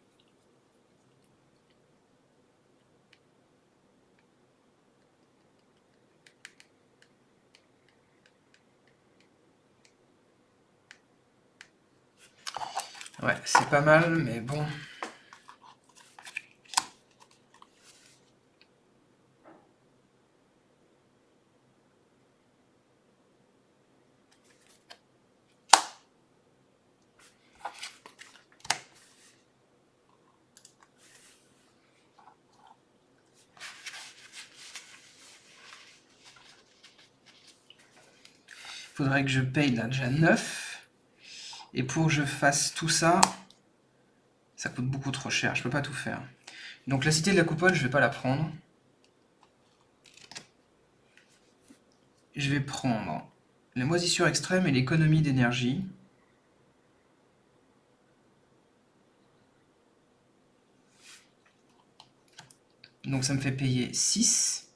Ouais, c'est pas mal, mais bon. Faudrait que je paye là déjà 9. Et pour que je fasse tout ça, ça coûte beaucoup trop cher. Je peux pas tout faire. Donc la Cité de la Coupole, je vais pas la prendre. Je vais prendre la moisissure extrême et l'économie d'énergie. Donc ça me fait payer 6.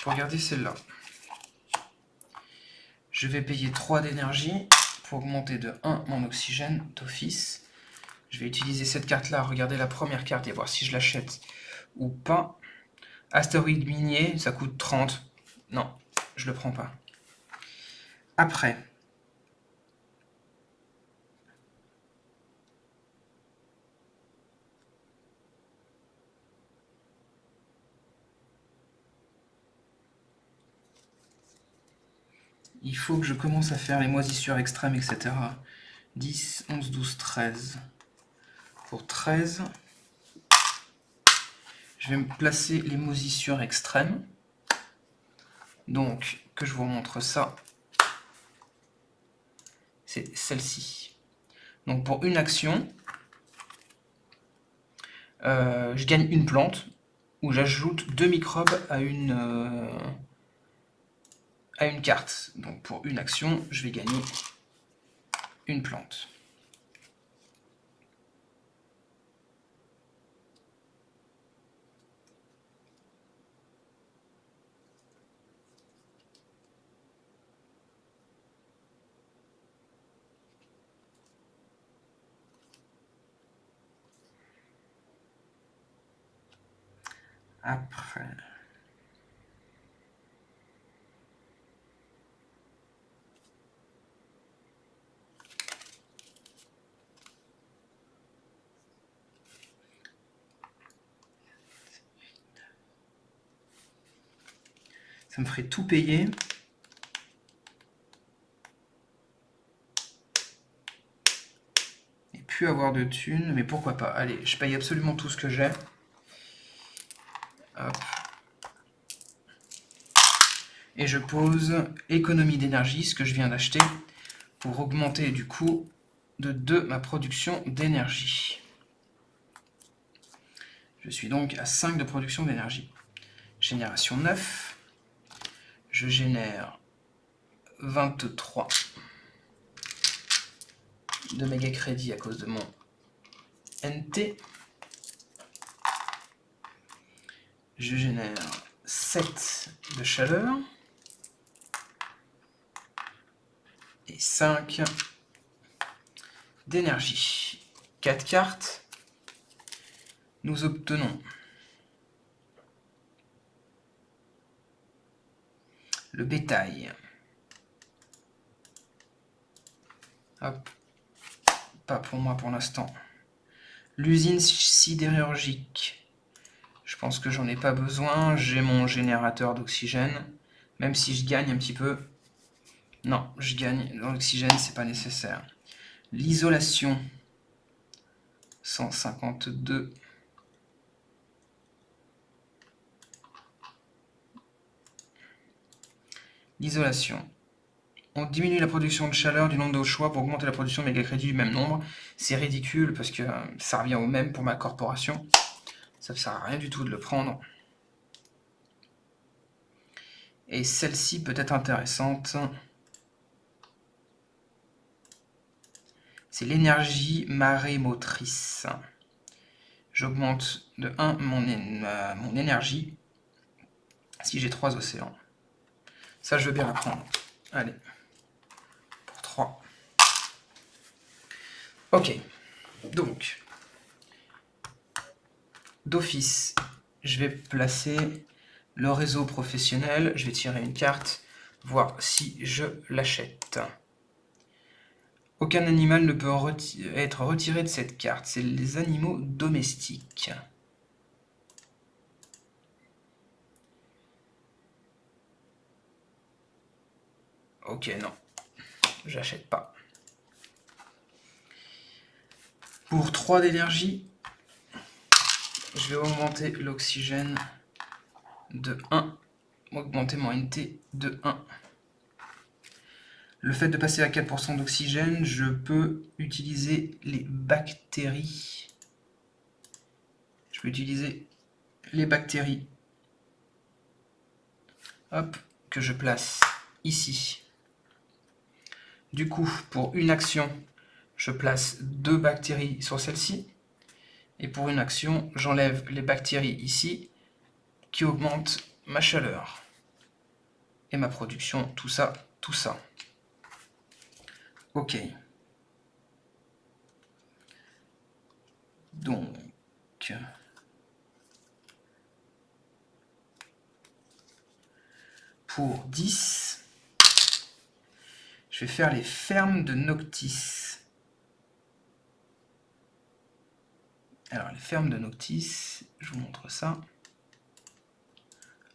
Pour regarder celle-là. Je vais payer 3 d'énergie pour augmenter de 1 mon oxygène d'office. Je vais utiliser cette carte-là, regarder la première carte et voir si je l'achète ou pas. Astéroïde minier, ça coûte 30. Non, je le prends pas. Après, il faut que je commence à faire les moisissures extrêmes, etc. 10, 11, 12, 13. Pour 13, je vais me placer les moisissures extrêmes. Donc, que je vous montre ça, c'est celle-ci. Donc pour une action, je gagne une plante, où j'ajoute 2 microbes à une carte. Donc pour une action, je vais gagner une plante. après. Ça me ferait tout payer. Et plus avoir de thunes, mais pourquoi pas. Allez, je paye absolument tout ce que j'ai. Hop. Et je pose économie d'énergie, ce que je viens d'acheter, pour augmenter du coup de 2 ma production d'énergie. Je suis donc à 5 de production d'énergie. Génération 9. Je génère 23 de méga crédit à cause de mon NT. Je génère 7 de chaleur. Et 5 d'énergie. 4 cartes. Nous obtenons le bétail. Hop. Pas pour moi pour l'instant. L'usine sidérurgique. Je pense que j'en ai pas besoin. J'ai mon générateur d'oxygène. Même si je gagne un petit peu. Non, je gagne dans l'oxygène, c'est pas nécessaire. L'isolation. 152. L'isolation. On diminue la production de chaleur du nombre de choix pour augmenter la production de méga crédit du même nombre. C'est ridicule parce que ça revient au même pour ma corporation. Ça ne sert à rien du tout de le prendre. Et celle-ci peut être intéressante. C'est l'énergie marémotrice. J'augmente de 1 mon énergie si j'ai 3 océans. Ça, je veux bien la prendre. Allez. Pour 3. Ok. Donc, d'office, je vais placer le réseau professionnel. Je vais tirer une carte, voir si je l'achète. Aucun animal ne peut être retiré de cette carte. C'est les animaux domestiques. Ok, non. J'achète pas. Pour 3 d'énergie, je vais augmenter l'oxygène de 1. Augmenter mon NT de 1. Le fait de passer à 4% d'oxygène, je peux utiliser les bactéries. Je peux utiliser les bactéries. Hop, que je place ici. Du coup, pour une action, je place 2 bactéries sur celle-ci. Et pour une action, j'enlève les bactéries ici, qui augmentent ma chaleur. Et ma production, tout ça, tout ça. Ok. Donc... pour 10... je vais faire les fermes de Noctis. Alors, les fermes de Noctis, je vous montre ça.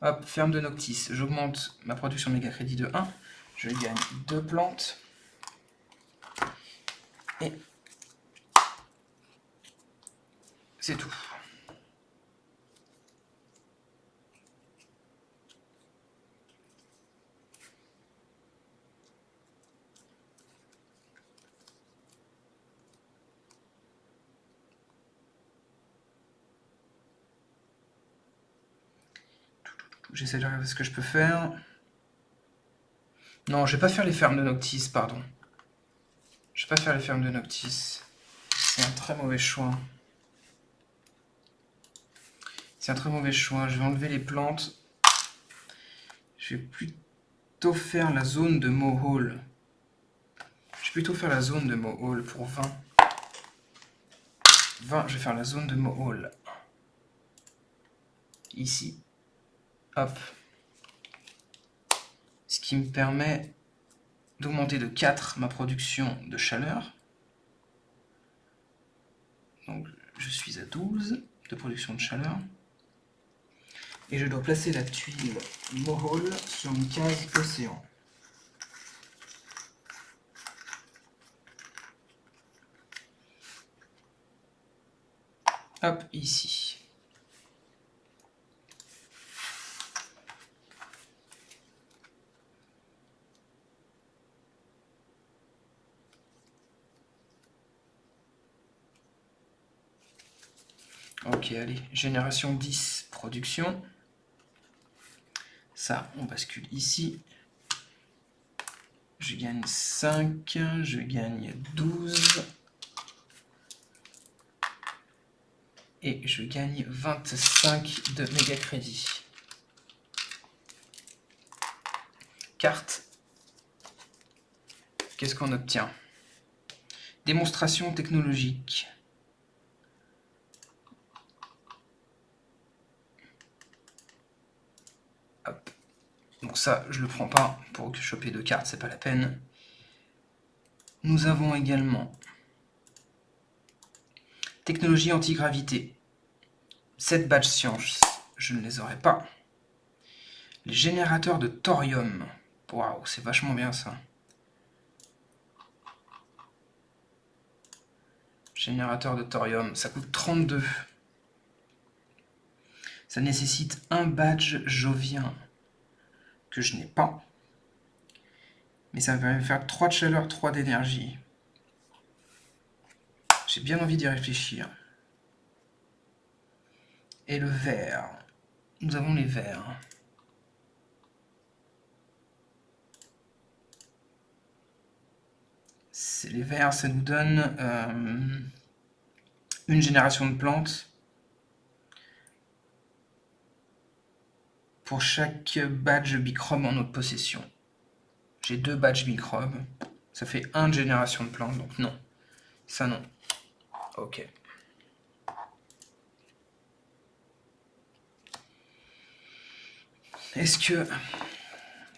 Hop, ferme de Noctis. J'augmente ma production de méga crédit de 1. Je gagne 2 plantes. Et c'est tout. J'essaie de regarder ce que je peux faire. Non, je vais pas faire les fermes de Noctis, pardon. Je vais pas faire les fermes de Noctis. C'est un très mauvais choix. C'est un très mauvais choix. Je vais enlever les plantes. Je vais plutôt faire la zone de Mohol. Je vais plutôt faire la zone de Mohol pour 20. 20, je vais faire la zone de Mohol. ici. Hop. Ce qui me permet d'augmenter de 4 ma production de chaleur. Donc je suis à 12 de production de chaleur. Et je dois placer la tuile Mohole sur une case océan. Hop, ici. Ok, allez, génération 10, production. Ça, on bascule ici. Je gagne 5, je gagne 12. Et je gagne 25 de méga crédit. Carte. Qu'est-ce qu'on obtient? Démonstration technologique. Hop. Donc ça, je le prends pas pour choper 2 cartes, c'est pas la peine. Nous avons également technologie antigravité. 7 badges science, je ne les aurai pas. Les générateurs de thorium. Waouh, c'est vachement bien ça. Générateur de thorium, ça coûte 32. Ça nécessite un badge jovien que je n'ai pas. Mais ça va me faire 3 de chaleur, 3 d'énergie. J'ai bien envie d'y réfléchir. Et le vert. Nous avons les verts. Les verts, ça nous donne une génération de plantes pour chaque badge bichrome en notre possession. J'ai 2 badges bichrome. Ça fait 1 génération de plantes, donc non. Ça non. Ok. Est-ce que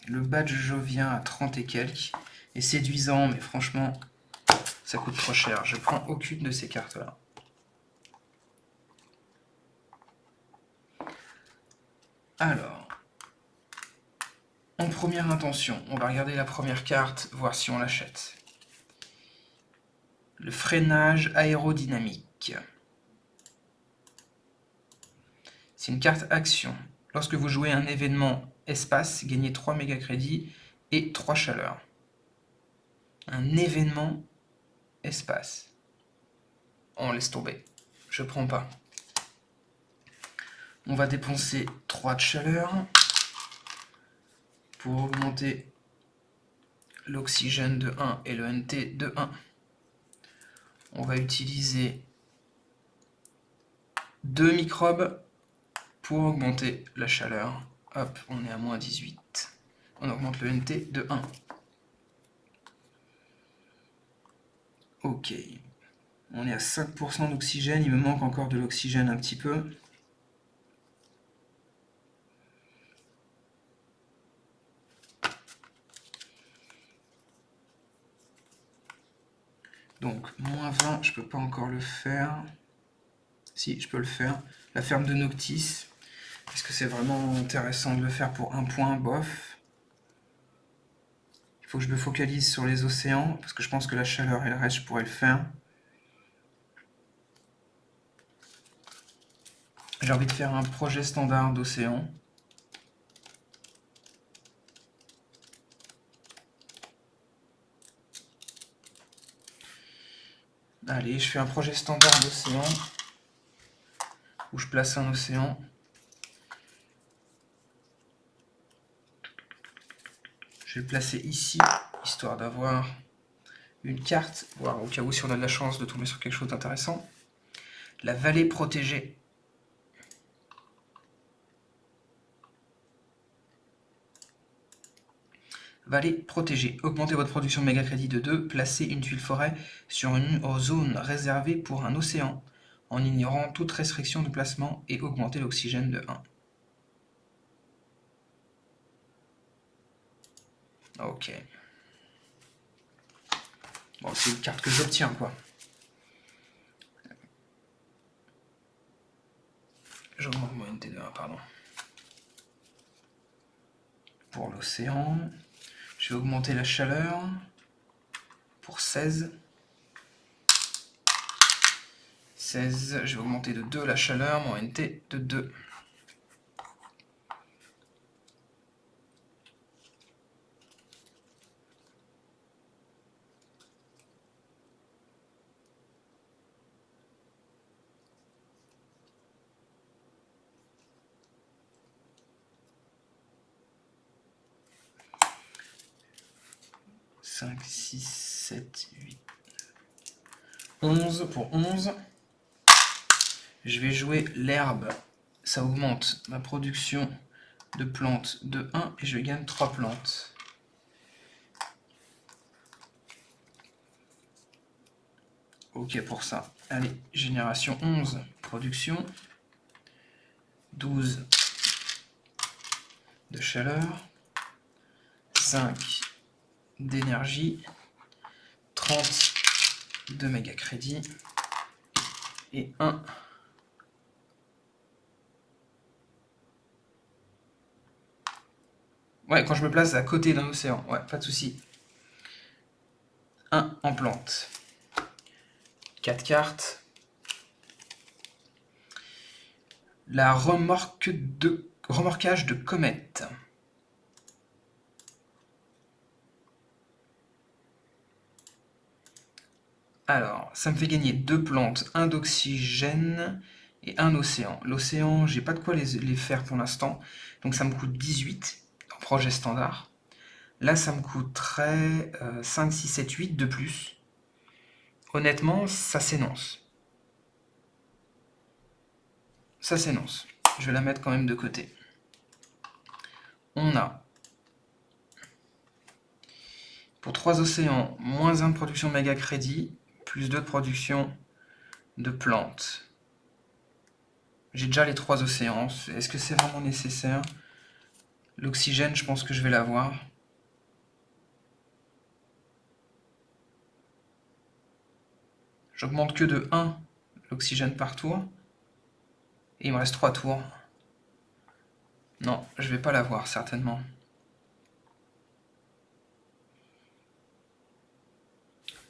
le badge jovien à 30 et quelques est séduisant, mais franchement, ça coûte trop cher. Je prends aucune de ces cartes-là. Alors, en première intention, on va regarder la première carte, voir si on l'achète. Le freinage aérodynamique. C'est une carte action. Lorsque vous jouez un événement espace, gagnez 3 méga crédits et 3 chaleurs. Un événement espace. On laisse tomber. Je prends pas. On va dépenser 3 de chaleur pour augmenter l'oxygène de 1 et le NT de 1. On va utiliser 2 microbes pour augmenter la chaleur. Hop, on est à moins 18. On augmente le NT de 1. Ok. On est à 5% d'oxygène. Il me manque encore de l'oxygène un petit peu. Donc, moins 20, je peux pas encore le faire. Si, je peux le faire. La ferme de Noctis. Est-ce que c'est vraiment intéressant de le faire pour 1 point? Bof. Il faut que je me focalise sur les océans, parce que je pense que la chaleur et le reste, je pourrais le faire. J'ai envie de faire un projet standard d'océan. Allez, je fais un projet standard d'océan, où je place un océan. Je vais le placer ici, histoire d'avoir une carte, voire au cas où si on a de la chance de tomber sur quelque chose d'intéressant. La vallée protégée. Vallée protégée. Augmentez votre production de méga crédit de 2. Placez une tuile forêt sur une zone réservée pour un océan, en ignorant toute restriction de placement, et augmentez l'oxygène de 1. Ok. Bon, c'est une carte que j'obtiens, quoi. J'augmente mon NT de 1, pardon. Pour l'océan, je vais augmenter la chaleur pour 16. 16, je vais augmenter de 2 la chaleur, mon NT de 2. « 5, 6, 7, 8, 11 pour 11. Je vais jouer l'herbe. Ça augmente ma production de plantes de 1 et je gagne 3 plantes. Ok pour ça. Allez, génération 11, production. 12 de chaleur. 5 d'énergie. 30 de méga crédit. Et 1 . Ouais, quand je me place à côté d'un océan. Ouais, pas de souci. 1 en plante. 4 cartes. La remorquage de comète. Alors, ça me fait gagner 2 plantes, 1 d'oxygène et 1 océan. L'océan, j'ai pas de quoi les faire pour l'instant, donc ça me coûte 18 en projet standard. Là, ça me coûterait 5, 6, 7, 8 de plus. Honnêtement, ça s'énonce. Ça s'énonce. Je vais la mettre quand même de côté. On a, pour 3 océans, moins 1 de production de méga crédit, plus 2 de production de plantes. J'ai déjà les 3 océans. Est-ce que c'est vraiment nécessaire? L'oxygène, je pense que je vais l'avoir. J'augmente que de 1 l'oxygène par tour. Et il me reste 3 tours. Non, je vais pas l'avoir, certainement.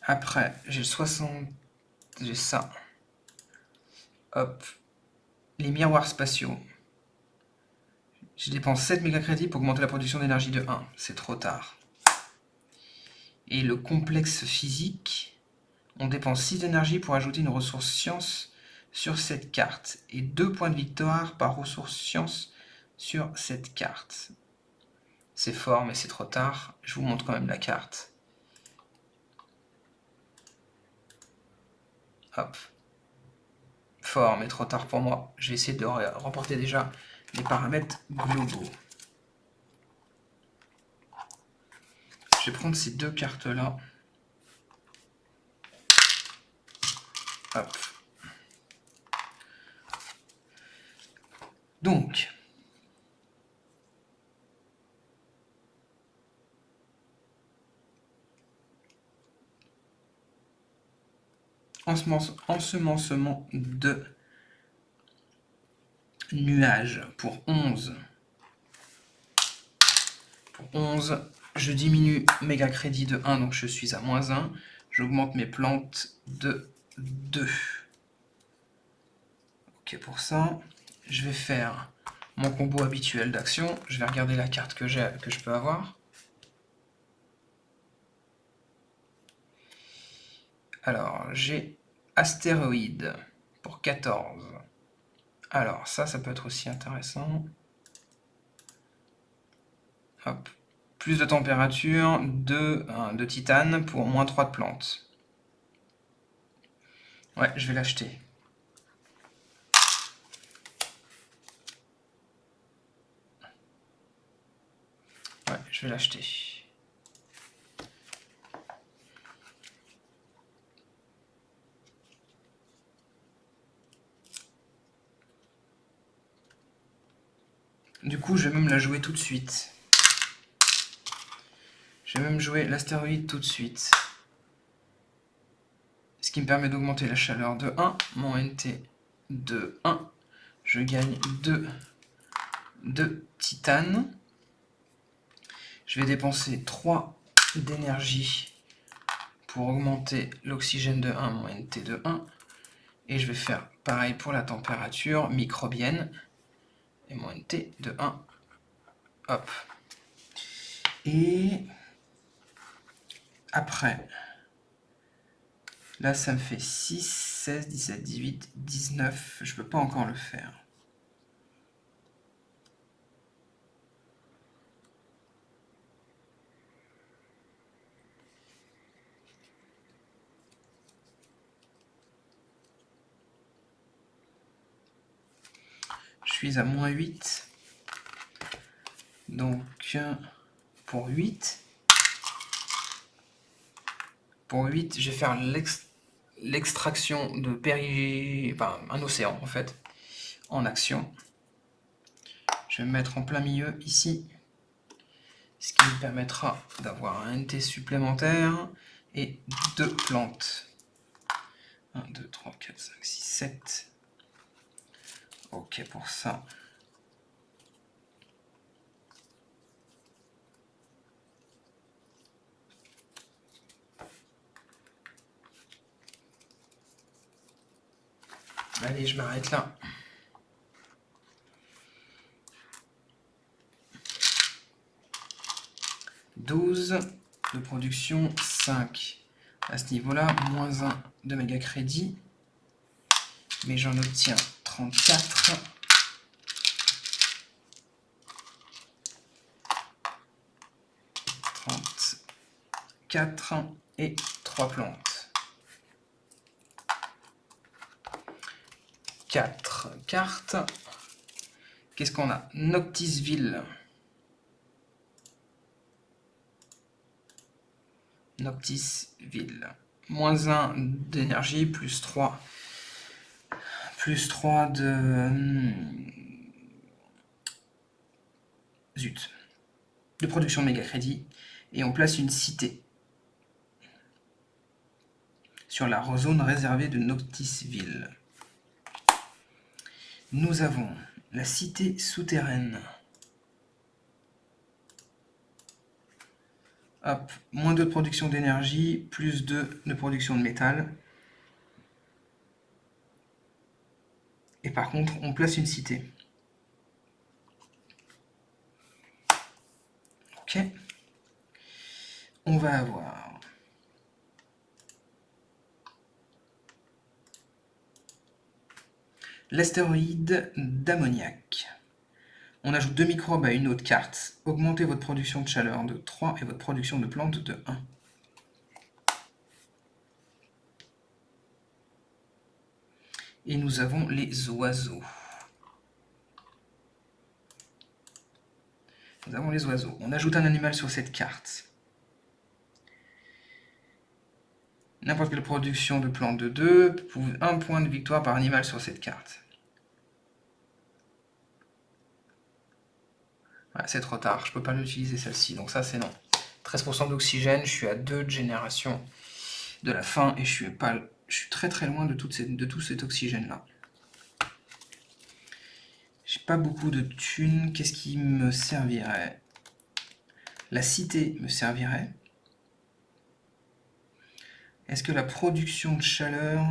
Après, j'ai le 60... J'ai ça. Hop. Les miroirs spatiaux. Je dépense 7 méga-crédits pour augmenter la production d'énergie de 1. C'est trop tard. Et le complexe physique. On dépense 6 d'énergie pour ajouter une ressource science sur cette carte. Et 2 points de victoire par ressource science sur cette carte. C'est fort, mais c'est trop tard. Je vous montre quand même la carte. Hop. Fort, mais trop tard pour moi. Je vais essayer de remporter déjà les paramètres globaux. Je vais prendre ces 2 cartes-là. Hop. Donc, ensemencement de nuages pour 11. Pour 11, je diminue méga crédit de 1, donc je suis à moins 1. J'augmente mes plantes de 2. Ok pour ça. Je vais faire mon combo habituel d'action. Je vais regarder la carte que je peux avoir. Alors, j'ai astéroïde pour 14. Alors, ça peut être aussi intéressant. Hop. Plus de température, 2 de titane pour moins 3 de plantes. Ouais, je vais l'acheter. Ouais, je vais l'acheter. Du coup, je vais même la jouer tout de suite. Je vais même jouer l'astéroïde tout de suite. Ce qui me permet d'augmenter la chaleur de 1. Mon NT de 1. Je gagne 2 de titane. Je vais dépenser 3 d'énergie pour augmenter l'oxygène de 1, mon NT de 1. Et je vais faire pareil pour la température microbienne. Et mon NT de 1. Hop. Et après, là ça me fait 6, 16, 17, 18, 19. Je ne peux pas encore le faire. Je suis à moins 8. Donc, pour 8, je vais faire l'extraction de un océan en fait, en action. Je vais me mettre en plein milieu ici, ce qui me permettra d'avoir un NT supplémentaire et 2 plantes. 1, 2, 3, 4, 5, 6, 7. Ok pour ça. Allez, je m'arrête là. « 12 de production, 5. À ce niveau-là, moins 1 de méga crédit. Mais j'en obtiens 34. 34 et 3 plantes. 4 cartes. Qu'est-ce qu'on a? Noctisville. Noctisville. Moins 1 d'énergie, plus 3. Plus 3 de... Zut. De production de méga crédit. Et on place une cité sur la zone réservée de Noctisville. Nous avons la cité souterraine. Hop, moins 2 de production d'énergie, plus 2 de production de métal. Et par contre, on place une cité. Ok. On va avoir l'astéroïde d'ammoniac. On ajoute 2 microbes à une autre carte. Augmentez votre production de chaleur de 3 et votre production de plantes de 1. Et nous avons les oiseaux. Nous avons les oiseaux. On ajoute un animal sur cette carte. N'importe quelle production de plantes de 2, pour 1 point de victoire par animal sur cette carte. Ouais, c'est trop tard, je peux pas l'utiliser celle-ci, donc ça c'est non. 13% d'oxygène, je suis à 2 de génération de la fin et je suis très très loin de tout cet oxygène là. J'ai pas beaucoup de thunes, qu'est-ce qui me servirait? La cité me servirait. Est-ce que la production de chaleur...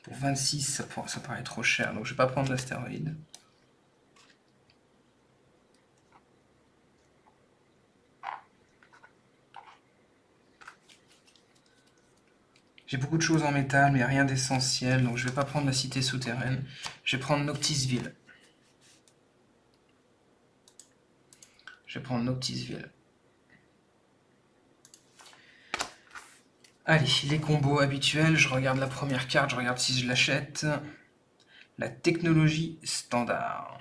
Pour 26, ça paraît trop cher, donc je vais pas prendre l'astéroïde. J'ai beaucoup de choses en métal, mais rien d'essentiel, donc je vais pas prendre la cité souterraine. Je vais prendre Noctisville. Je vais prendre Noctisville. Allez, les combos habituels, je regarde la première carte, je regarde si je l'achète. La technologie standard.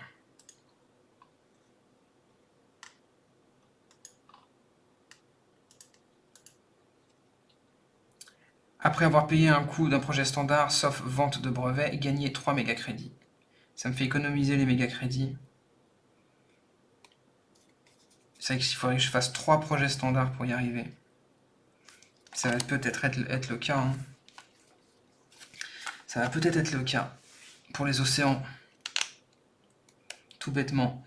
Après avoir payé un coût d'un projet standard, sauf vente de brevets, gagner 3 méga crédits. Ça me fait économiser les méga crédits. C'est vrai qu'il faudrait que je fasse 3 projets standards pour y arriver. Ça va peut-être être le cas. Hein. Ça va peut-être être le cas pour les océans. Tout bêtement.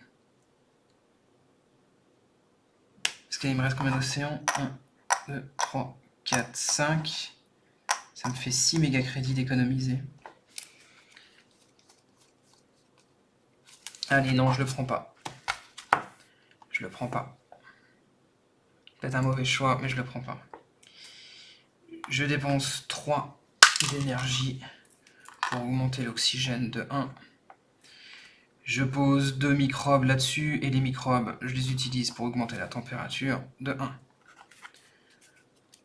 Parce qu'il me reste combien d'océans? 1, 2, 3, 4, 5. Ça me fait 6 méga crédits d'économiser. Allez, non, je le prends pas. Je le prends pas. Peut-être un mauvais choix, mais je le prends pas. Je dépense 3 d'énergie pour augmenter l'oxygène de 1. Je pose 2 microbes là-dessus, et les microbes, je les utilise pour augmenter la température de 1.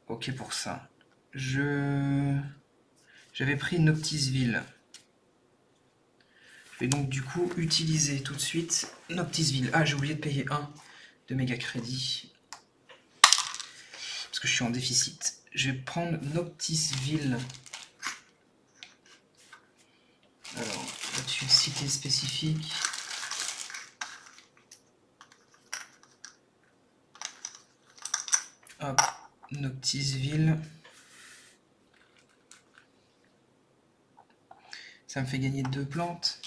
Ok pour ça. J'avais pris Noctisville. Je vais donc du coup utiliser tout de suite Noctisville. Ah, j'ai oublié de payer 1 de méga crédit. Parce que je suis en déficit. Je vais prendre Noctisville. Alors, là-dessus, cité spécifique. Hop, Noctisville. Ça me fait gagner 2 plantes.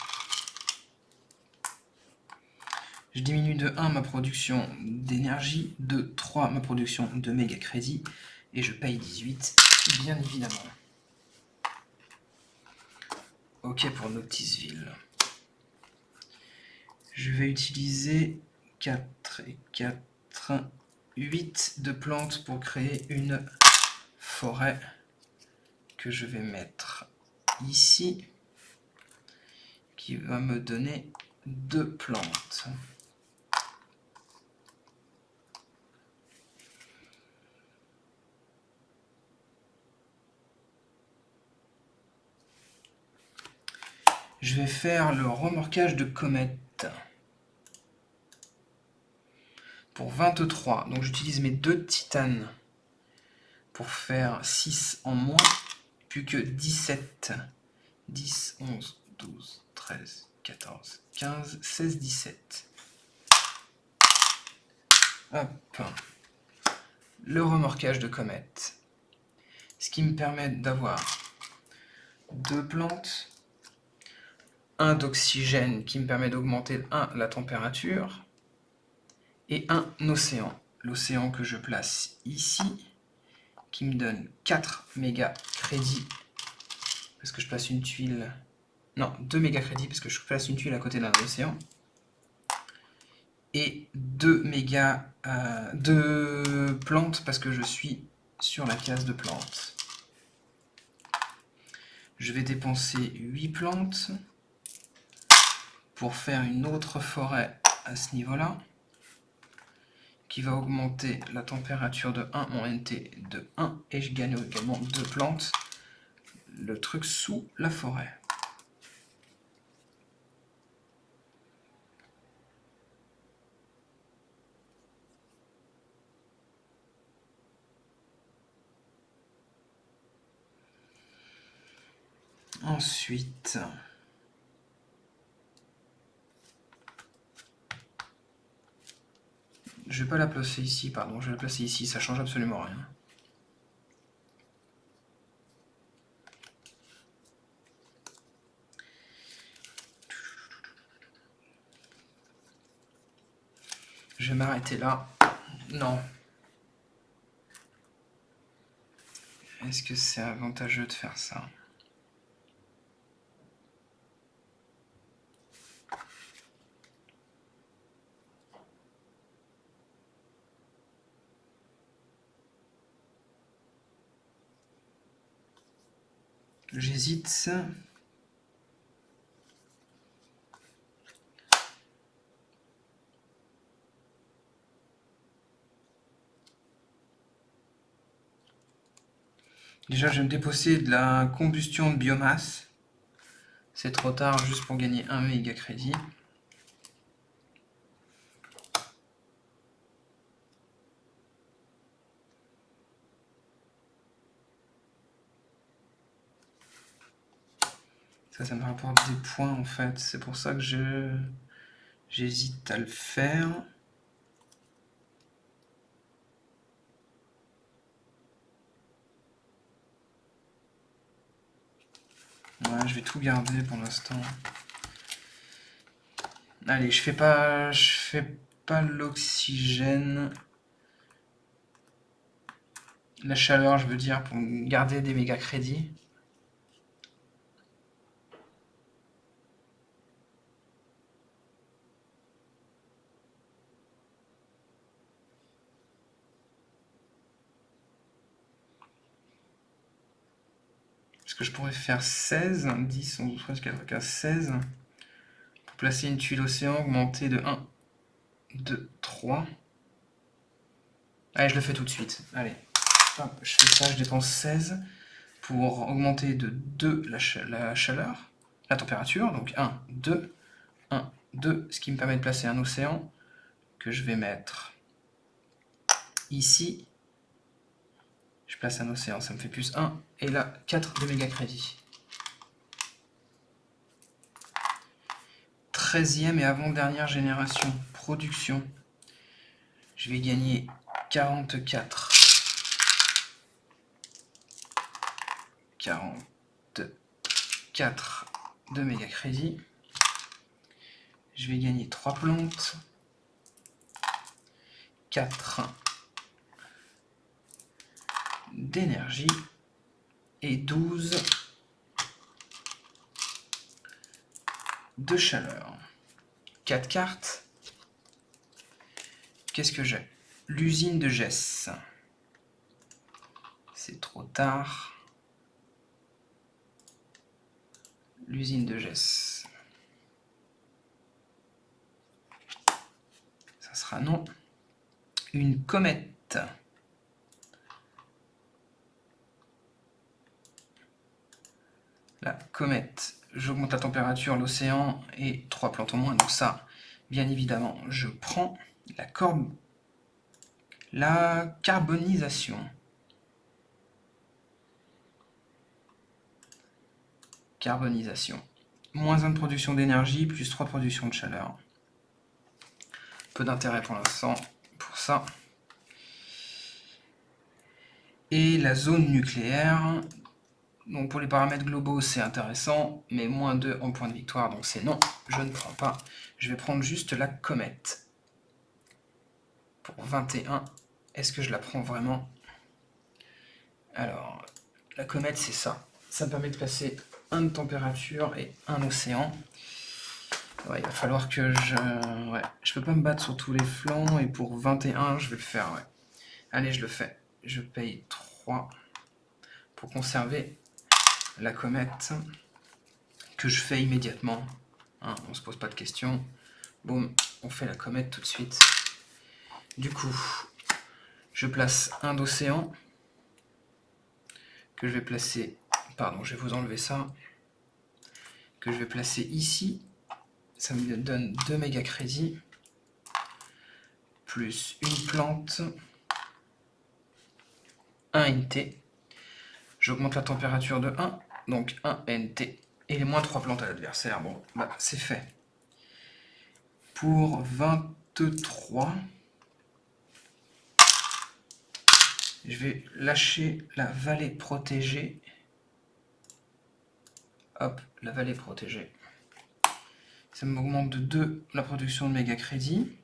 Je diminue de 1 ma production d'énergie, de 3 ma production de méga crédit, et je paye 18, bien évidemment. Ok pour Noctisville. Je vais utiliser 4 et 4, 8 de plantes pour créer une forêt que je vais mettre ici, qui va me donner 2 plantes. Je vais faire le remorquage de comète pour 23. Donc j'utilise mes 2 titanes pour faire 6 en moins, plus que 17. 10, 11, 12, 13, 14, 15, 16, 17. Hop. Le remorquage de comète. Ce qui me permet d'avoir 2 plantes, 1 d'oxygène qui me permet d'augmenter 1 la température, et 1 océan. L'océan que je place ici, qui me donne 4 méga crédits, parce que je place une tuile... Non, 2 méga crédits, parce que je place une tuile à côté d'un océan. Et 2 plantes, parce que je suis sur la case de plantes. Je vais dépenser 8 plantes pour faire une autre forêt à ce niveau-là, qui va augmenter la température de 1, mon NT de 1, et je gagne également 2 plantes, le truc sous la forêt. Ensuite, je vais pas la placer ici, pardon, je vais la placer ici, ça change absolument rien. Je vais m'arrêter là. Non. Est-ce que c'est avantageux de faire ça? J'hésite. Déjà, je vais me déposséder de la combustion de biomasse. C'est trop tard, juste pour gagner 1 méga crédit. Ça me rapporte des points en fait. C'est pour ça que j'hésite à le faire. Ouais, je vais tout garder pour l'instant. Allez, je fais pas l'oxygène. La chaleur, je veux dire, pour garder des méga crédits. Est-ce que je pourrais faire 16, 10, 11, 12, 13, 14, 15, 16 pour placer une tuile océan augmentée de 1, 2, 3. Allez, je le fais tout de suite. Allez, hop, je fais ça, je dépense 16 pour augmenter de 2 la chaleur, la température. Donc 1, 2, 1, 2, ce qui me permet de placer un océan que je vais mettre ici. Je place un océan, ça me fait plus 1. Et là, 4 de méga crédits. 13e et avant-dernière génération. Production. Je vais gagner 44. 44 de méga crédits. Je vais gagner 3 plantes. 4 d'énergie. Et 12 de chaleur. 4 cartes. Qu'est-ce que j'ai? L'usine de Gess. C'est trop tard. L'usine de Gess. Ça sera non. Une comète. La comète, j'augmente la température, l'océan et 3 plantes en moins. Donc ça, bien évidemment, je prends la carbonisation. Carbonisation. Moins 1 de production d'énergie, plus 3 de production de chaleur. Peu d'intérêt pour l'instant pour ça. Et la zone nucléaire. Donc pour les paramètres globaux, c'est intéressant, mais moins 2 en point de victoire, donc c'est non, je ne prends pas. Je vais prendre juste la comète. Pour 21, est-ce que je la prends vraiment? Alors, la comète, c'est ça. Ça me permet de placer 1 de température et 1 océan. Ouais, il va falloir que je... Ouais, je peux pas me battre sur tous les flancs, et pour 21, je vais le faire, ouais. Allez, je le fais. Je paye 3 pour conserver la comète, que je fais immédiatement. Hein, on se pose pas de questions. Boum, on fait la comète tout de suite. Du coup, je place un d'océan, que je vais placer... Pardon, je vais vous enlever ça. Que je vais placer ici. Ça me donne 2 méga crédits. Plus une plante. 1 NT. J'augmente la température de 1. Donc 1 NT. Et les moins 3 plantes à l'adversaire. Bon, bah c'est fait. Pour 23... Je vais lâcher la vallée protégée. Hop, la vallée protégée. Ça m'augmente de 2 la production de méga crédit.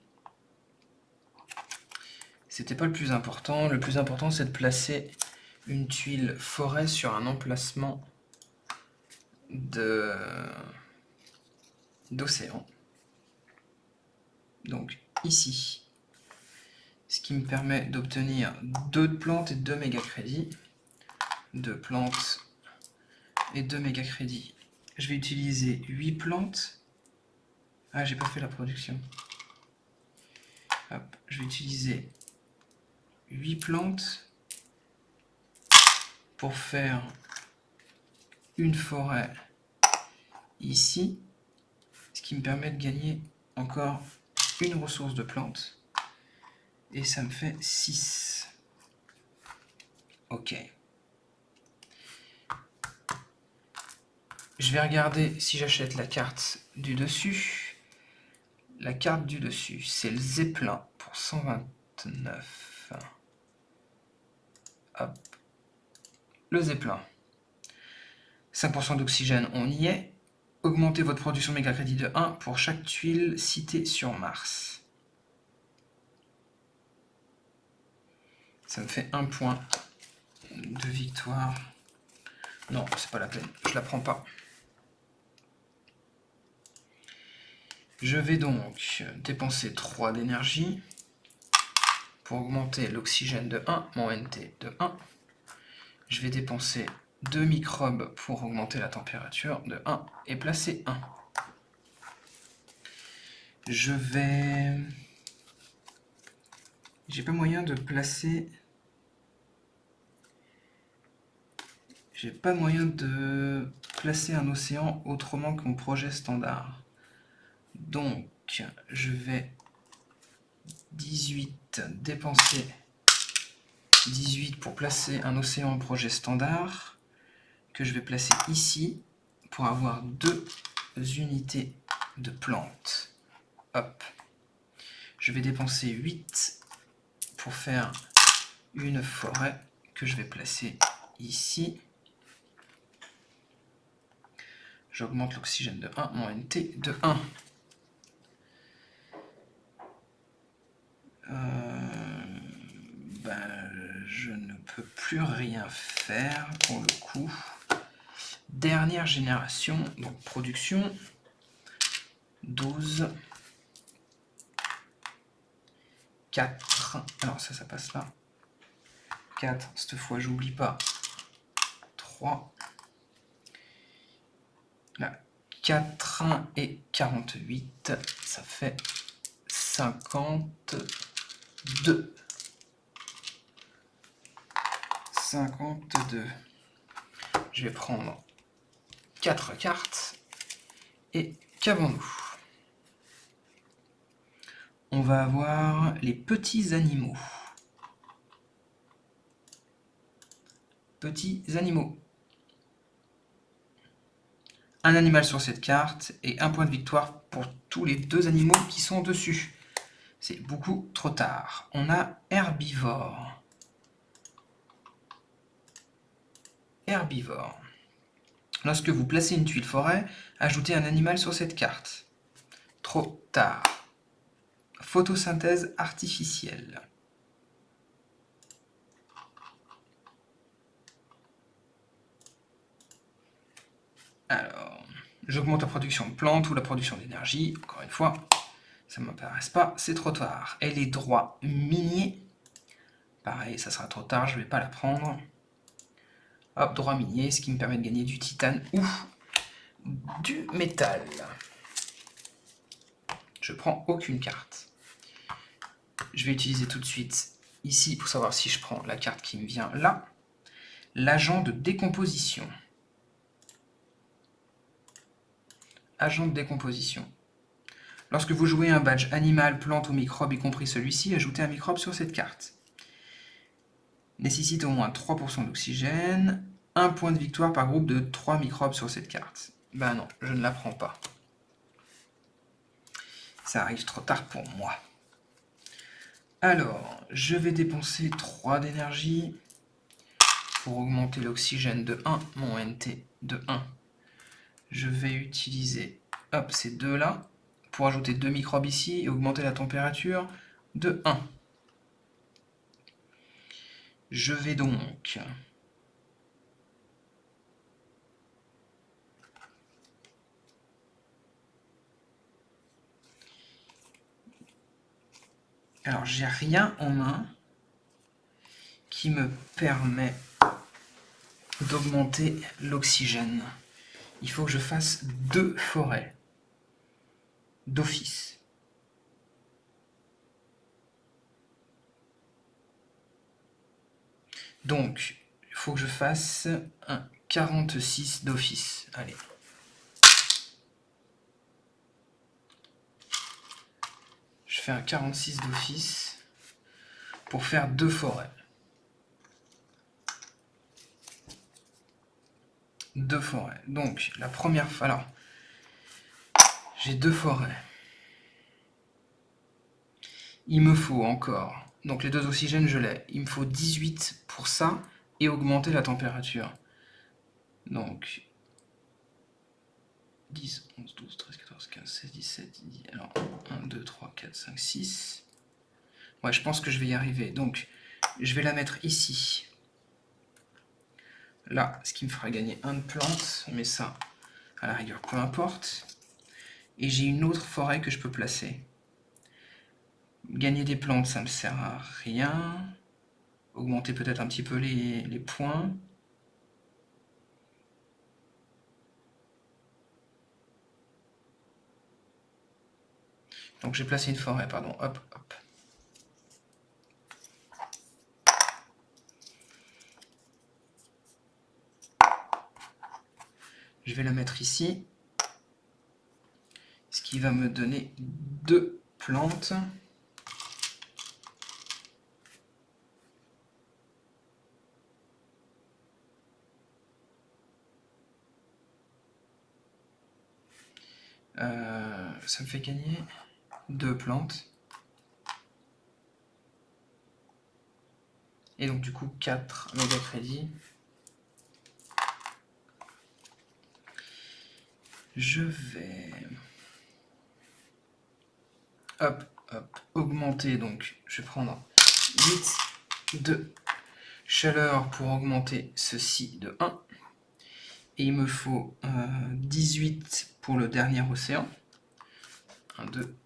C'était pas le plus important. Le plus important, c'est de placer une tuile forêt sur un emplacement d'océan. Donc ici. Ce qui me permet d'obtenir 2 plantes et 2 méga crédits. 2 plantes et 2 méga crédits. Je vais utiliser 8 plantes. Ah, j'ai pas fait la production. Hop, je vais utiliser 8 plantes pour faire une forêt ici, ce qui me permet de gagner encore une ressource de plantes. Et ça me fait 6. Ok. je vais regarder si j'achète la carte du dessus. La carte du dessus, c'est le Zeppelin pour 129. Hop. Le Zeppelin. 5% d'oxygène, on y est. Augmentez votre production méga crédit de 1 pour chaque tuile citée sur Mars. Ça me fait 1 point de victoire. Non, c'est pas la peine, je la prends pas. Je vais donc dépenser 3 d'énergie pour augmenter l'oxygène de 1, mon NT de 1. Je vais dépenser 2 microbes pour augmenter la température de 1 et placer 1. Je vais... J'ai pas moyen de placer... J'ai pas moyen de placer un océan autrement que mon projet standard. Donc, je vais dépenser 18 pour placer un océan en projet standard, que je vais placer ici pour avoir 2 unités de plantes. Hop. Je vais dépenser 8 pour faire une forêt que je vais placer ici. J'augmente l'oxygène de 1, mon NT de 1. Je ne peux plus rien faire pour le coup. Dernière génération, donc production, 12, 4, alors ça passe là, 4, cette fois j'oublie pas, 3, là, 4 et 48, ça fait 52. 52. Je vais prendre 4 cartes et qu'avons-nous? On va avoir les petits animaux. Petits animaux. Un animal sur cette carte et 1 point de victoire pour tous les 2 animaux qui sont dessus. C'est beaucoup trop tard. On a herbivore. Herbivore. Lorsque vous placez une tuile forêt, ajoutez un animal sur cette carte. Trop tard. Photosynthèse artificielle. Alors, j'augmente la production de plantes ou la production d'énergie. Encore une fois, ça ne m'intéresse pas, c'est trop tard. Et les droits miniers, pareil, ça sera trop tard, je ne vais pas la prendre. Hop, droit minier, ce qui me permet de gagner du titane ou du métal. Je prends aucune carte. Je vais utiliser tout de suite ici pour savoir si je prends la carte qui me vient là. L'agent de décomposition. Agent de décomposition. Lorsque vous jouez un badge animal, plante ou microbe, y compris celui-ci, ajoutez un microbe sur cette carte. Nécessite au moins 3% d'oxygène. 1 point de victoire par groupe de 3 microbes sur cette carte. Ben non, je ne la prends pas. Ça arrive trop tard pour moi. Alors, je vais dépenser 3 d'énergie pour augmenter l'oxygène de 1, mon NT de 1. Je vais utiliser ces deux-là pour ajouter 2 microbes ici et augmenter la température de 1. Je vais donc... Alors, j'ai rien en main qui me permet d'augmenter l'oxygène. Il faut que je fasse 2 forêts d'office. Donc, il faut que je fasse un 46 d'office. Allez. Je fais un 46 d'office pour faire 2 forêts. 2 forêts. Donc, la première fois... Alors, j'ai 2 forêts. Il me faut encore... Donc, les 2 oxygènes, je l'ai. Il me faut 18 pour ça et augmenter la température. Donc, 10, 11, 12, 13, 14, 15, 16, 17, 10... Alors, 1, 2, 3, 4, 5, 6... Ouais, je pense que je vais y arriver. Donc, je vais la mettre ici. Là, ce qui me fera gagner 1 de plante, mais ça, à la rigueur, peu importe. Et j'ai une autre forêt que je peux placer. Gagner des plantes, ça me sert à rien. Augmenter peut-être un petit peu les points. Donc j'ai placé une forêt, pardon. Hop, hop. Je vais la mettre ici. Ce qui va me donner 2 plantes. Ça me fait gagner 2 plantes. Et donc du coup 4 méga crédits. Je vais... Hop, hop, augmenter. Donc je vais prendre 8 de chaleur pour augmenter ceci de 1. Et il me faut 18 pour le dernier océan. 1, 2,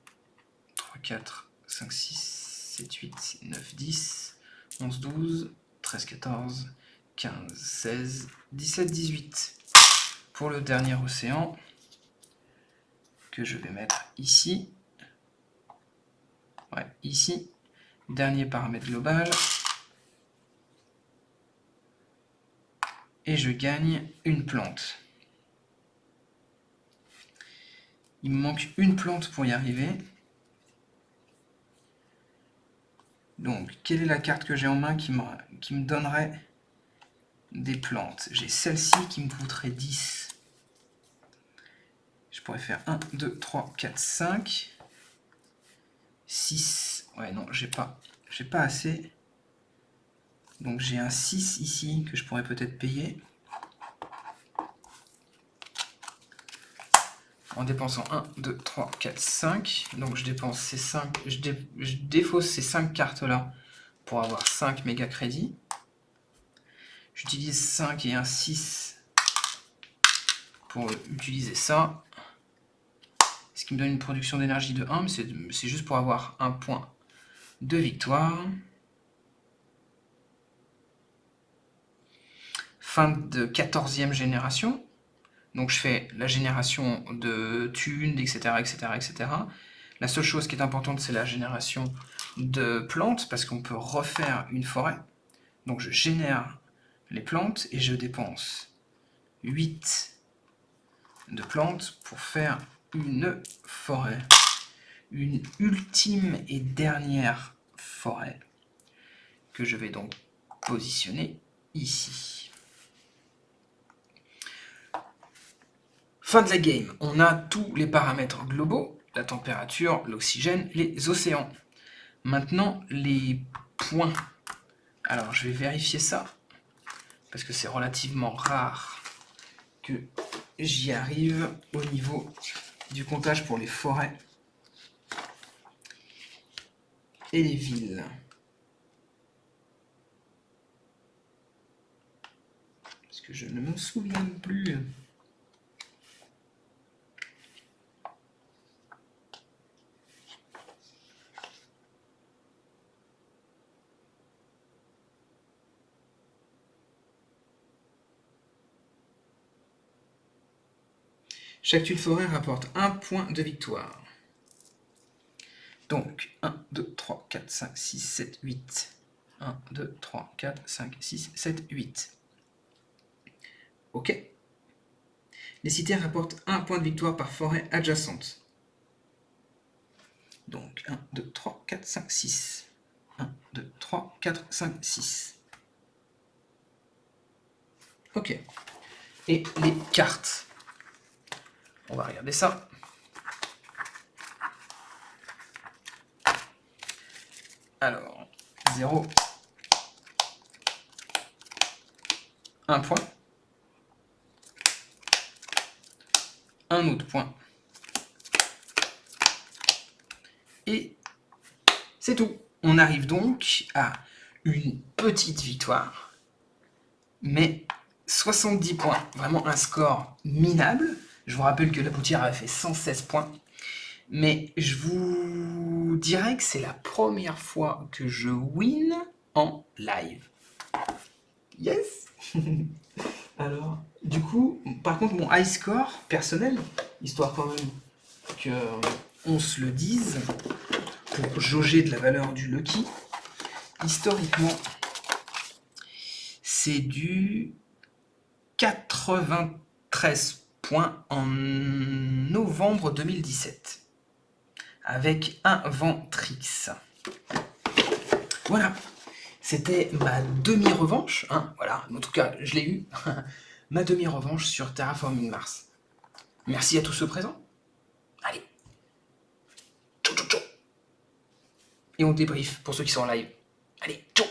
3, 4, 5, 6, 7, 8, 9, 10, 11, 12, 13, 14, 15, 16, 17, 18. Pour le dernier océan, que je vais mettre ici. Ouais, ici. Dernier paramètre global. Et je gagne une plante. Il me manque une plante pour y arriver. Donc, quelle est la carte que j'ai en main qui me donnerait des plantes? J'ai celle-ci qui me coûterait 10. Je pourrais faire 1, 2, 3, 4, 5, 6. Ouais, non, j'ai pas assez. Donc j'ai un 6 ici que je pourrais peut-être payer. En dépensant 1, 2, 3, 4, 5. Donc je dépense ces 5. Je défausse ces 5 cartes-là pour avoir 5 méga crédits. J'utilise 5 et un 6 pour utiliser ça. Ce qui me donne une production d'énergie de 1, mais c'est juste pour avoir un point de victoire. Fin de 14e génération. Donc je fais la génération de thunes, etc., etc., etc. La seule chose qui est importante, c'est la génération de plantes, parce qu'on peut refaire une forêt. Donc je génère les plantes et je dépense 8 de plantes pour faire une forêt. Une ultime et dernière forêt que je vais donc positionner ici. Fin de la game, on a tous les paramètres globaux, la température, l'oxygène, les océans. Maintenant, les points. Alors, je vais vérifier ça, parce que c'est relativement rare que j'y arrive au niveau du comptage pour les forêts et les villes. Parce que je ne me souviens plus. Chaque tuile forêt rapporte 1 point de victoire. Donc, 1, 2, 3, 4, 5, 6, 7, 8. 1, 2, 3, 4, 5, 6, 7, 8. Ok. Les cités rapportent 1 point de victoire par forêt adjacente. Donc, 1, 2, 3, 4, 5, 6. 1, 2, 3, 4, 5, 6. Ok. et les cartes. On va regarder ça. Alors, 0, 1 point, un autre point, et c'est tout. On arrive donc à une petite victoire, mais 70 points, vraiment un score minable. Je vous rappelle que la poutière avait fait 116 points, mais je vous dirais que c'est la première fois que je win en live. Yes. Alors, du coup, par contre, mon high score personnel, histoire quand même qu'on se le dise, pour jauger de la valeur du Lucky, historiquement, c'est du 93 points en novembre 2017, avec un Ventrix. Voilà, c'était ma demi-revanche, hein, voilà, en tout cas, je l'ai eu, ma demi-revanche sur Terraforming Mars. Merci à tous ceux présents. Allez, tchou tchou tchou. Et on débrief pour ceux qui sont en live. Allez, tchou.